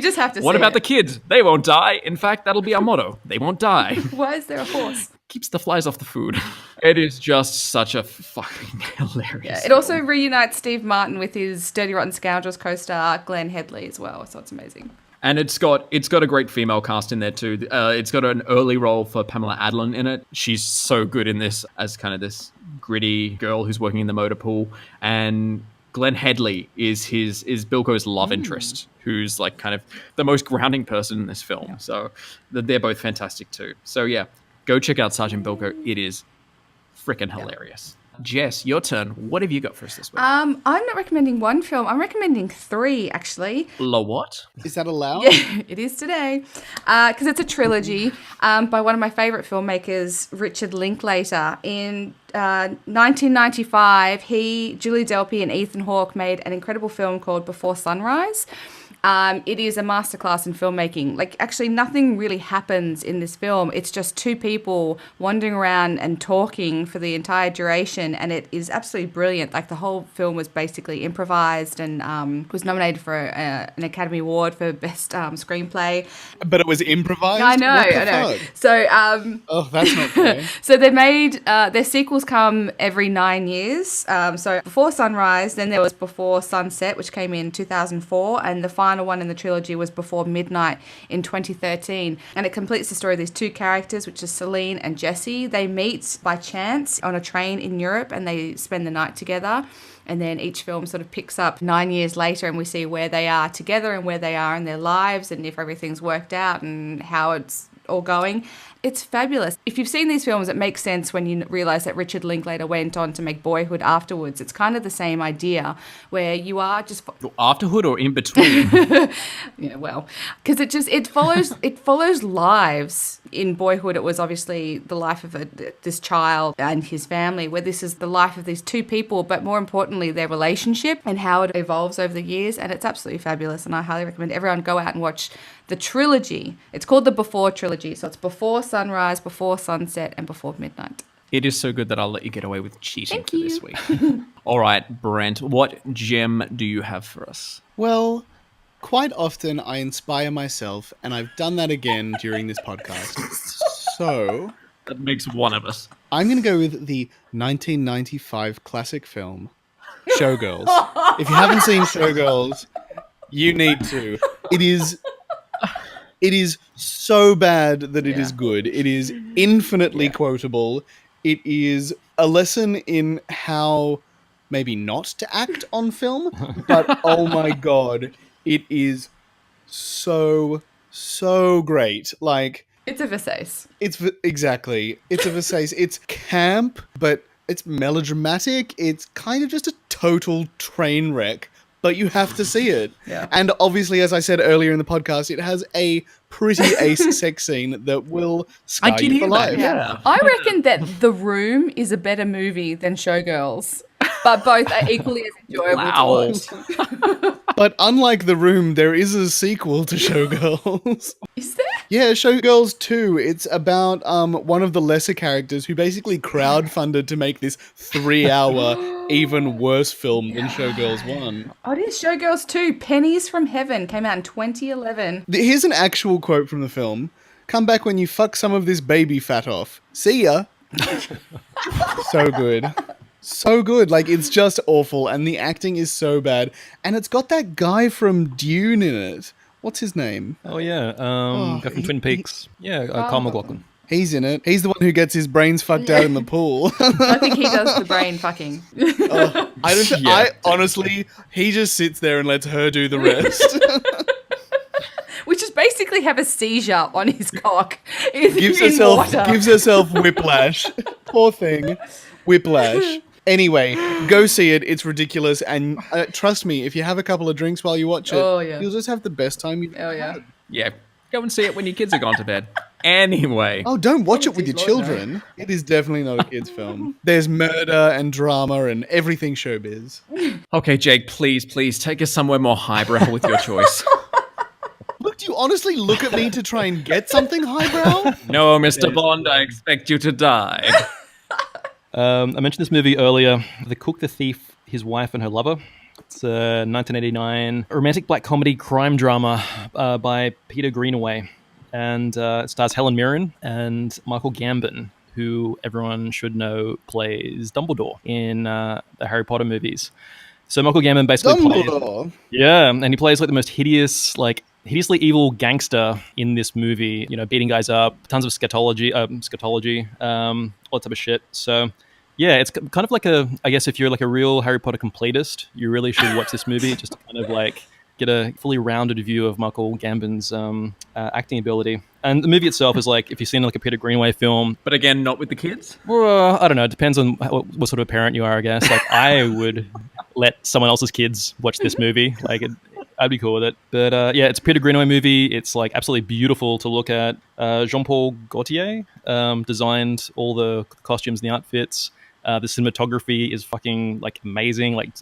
just have to see it. What about the kids? They won't die. In fact, that'll be our motto. They won't die. Why is there a horse? Keeps the flies off the food. It is just such a fucking hilarious Yeah, it also reunites Steve Martin with his Dirty Rotten Scoundrels co-star Glenn Headley as well, so it's amazing. And it's got a great female cast in there too. It's got an early role for Pamela Adlon in it. She's so good in this as kind of this gritty girl who's working in the motor pool. And Glenn Headley is Bilko's love interest, who's like kind of the most grounding person in this film. Yeah. So they're both fantastic too. So yeah, go check out Sergeant Bilko. It is freaking hilarious. Jess, your turn. What have you got for us this week? I'm not recommending one film. I'm recommending 3, actually. What? Is that allowed? Yeah, it is today. Because it's a trilogy by one of my favourite filmmakers, Richard Linklater. In 1995, Julie Delpy and Ethan Hawke made an incredible film called Before Sunrise. It is a masterclass in filmmaking. Like, actually, nothing really happens in this film. It's just two people wandering around and talking for the entire duration, and it is absolutely brilliant. Like, the whole film was basically improvised and was nominated for an Academy Award for Best Screenplay. But it was improvised? I know. Fuck? So, oh, that's not fair. So they made their sequels come every 9 years. So Before Sunrise, then there was Before Sunset, which came in 2004, and the final one in the trilogy was Before Midnight in 2013. And it completes the story of these two characters, which is Celine and Jesse. They meet by chance on a train in Europe, and they spend the night together. And then each film sort of picks up 9 years later, and we see where they are together and where they are in their lives and if everything's worked out and how it's all going. It's fabulous. If you've seen these films, it makes sense when you realise that Richard Linklater went on to make Boyhood afterwards. It's kind of the same idea where you are just... Afterhood or in between? Yeah, well, because it follows lives. In Boyhood, it was obviously the life of this child and his family, where this is the life of these two people, but more importantly, their relationship and how it evolves over the years. And it's absolutely fabulous. And I highly recommend everyone go out and watch the trilogy. It's called the Before trilogy. So it's Before Sunrise, Before Sunset, and Before Midnight. It is so good that I'll let you get away with cheating for this week. All right, Brent, what gem do you have for us? Well, quite often I inspire myself, and I've done that again during this podcast. So... that makes one of us. I'm going to go with the 1995 classic film, Showgirls. If you haven't seen Showgirls, you need to. It is so bad that it is good. It is infinitely quotable. It is a lesson in how maybe not to act on film, but oh my god, it is so great. Like, it's a Versace. Exactly. It's a Versace. It's camp, but it's melodramatic. It's kind of just a total train wreck, but you have to see it. Yeah. And obviously, as I said earlier in the podcast, it has a pretty ace sex scene that will scar you for life. I reckon that The Room is a better movie than Showgirls, but both are equally as enjoyable to watch. But unlike The Room, there is a sequel to Showgirls. Is there? Yeah, Showgirls 2. It's about one of the lesser characters who basically crowdfunded to make this 3-hour, even worse film than Showgirls 1. Oh, it is Showgirls 2. Pennies from Heaven came out in 2011. Here's an actual quote from the film. Come back when you fuck some of this baby fat off. See ya. So good. So good. Like, it's just awful, and the acting is so bad. And it's got that guy from Dune in it. What's his name? Oh, yeah. Guy from Twin Peaks. Carl McLaughlin. He's in it. He's the one who gets his brains fucked out in the pool. I think he does the brain fucking. I honestly, he just sits there and lets her do the rest. Which is basically have a seizure on his cock. Gives herself whiplash. Poor thing. Whiplash. Anyway, go see it. It's ridiculous. And trust me, if you have a couple of drinks while you watch it, you'll just have the best time you've ever had. Yeah, go and see it when your kids are gone to bed. Anyway. Oh, don't watch it with your children. It is definitely not a kid's film. There's murder and drama and everything showbiz. Okay, Jake, please take us somewhere more highbrow with your choice. Look, do you honestly look at me to try and get something highbrow? No, Mr. Bond, I expect you to die. I mentioned this movie earlier, The Cook, the Thief, His Wife and Her Lover. It's a 1989 romantic black comedy crime drama by Peter Greenaway. And it stars Helen Mirren and Michael Gambon, who everyone should know plays Dumbledore in the Harry Potter movies. So Michael Gambon basically plays... Yeah, and he plays like the most hideously evil gangster in this movie, beating guys up, tons of scatology, all that type of shit. So, yeah, it's kind of like I guess if you're like a real Harry Potter completist, you really should watch this movie just to kind of like get a fully rounded view of Michael Gambon's acting ability. And the movie itself is like, if you've seen like a Peter Greenaway film. But again, not with the kids? Well, I don't know. It depends on what sort of parent you are, I guess. Like, I would let someone else's kids watch this movie. Like, I'd be cool with it. But yeah, it's a Peter Greenaway movie. It's like absolutely beautiful to look at. Jean-Paul Gaultier designed all the costumes and the outfits. The cinematography is fucking like amazing. Like,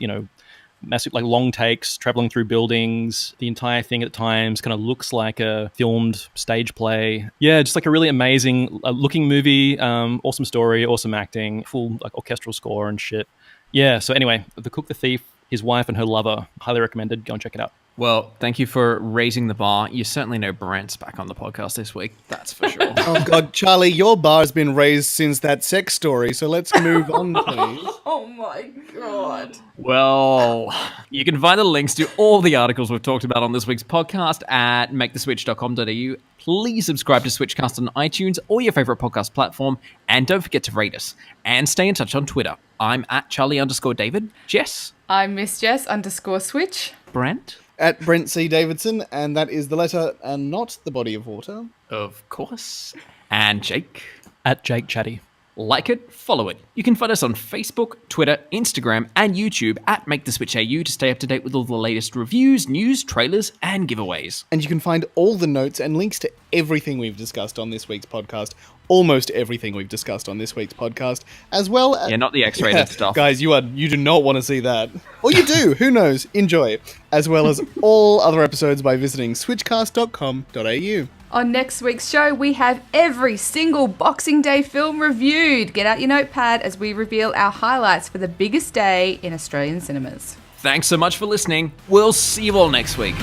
massive, like long takes, traveling through buildings. The entire thing at times kind of looks like a filmed stage play. Yeah, just like a really amazing looking movie. Awesome story, awesome acting, full like orchestral score and shit. Yeah, so anyway, The Cook, the Thief, His Wife and Her Lover. Highly recommended. Go and check it out. Well, thank you for raising the bar. You certainly know Brent's back on the podcast this week. That's for sure. Oh, God, Charlie, your bar has been raised since that sex story, so let's move on, please. Oh, my God. Well, you can find the links to all the articles we've talked about on this week's podcast at maketheswitch.com.au. Please subscribe to SWITCHCast on iTunes or your favorite podcast platform, and don't forget to rate us. And stay in touch on Twitter. I'm at Charlie_David. Jess? I'm Miss Jess _Switch. Brent? At Brent C. Davidson, and that is the letter and not the body of water. Of course. And Jake? At Jake Chatty. Like it, follow it. You can find us on Facebook, Twitter, Instagram, and YouTube at MakeTheSwitchAU to stay up to date with all the latest reviews, news, trailers, and giveaways. And you can find all the notes and links to everything we've discussed on this week's podcast, almost everything we've discussed on this week's podcast, as well as... Yeah, not the X-rated stuff. Guys, you do not want to see that. Or you do, who knows, enjoy. As well as all other episodes by visiting switchcast.com.au. On next week's show, we have every single Boxing Day film reviewed. Get out your notepad as we reveal our highlights for the biggest day in Australian cinemas. Thanks so much for listening. We'll see you all next week.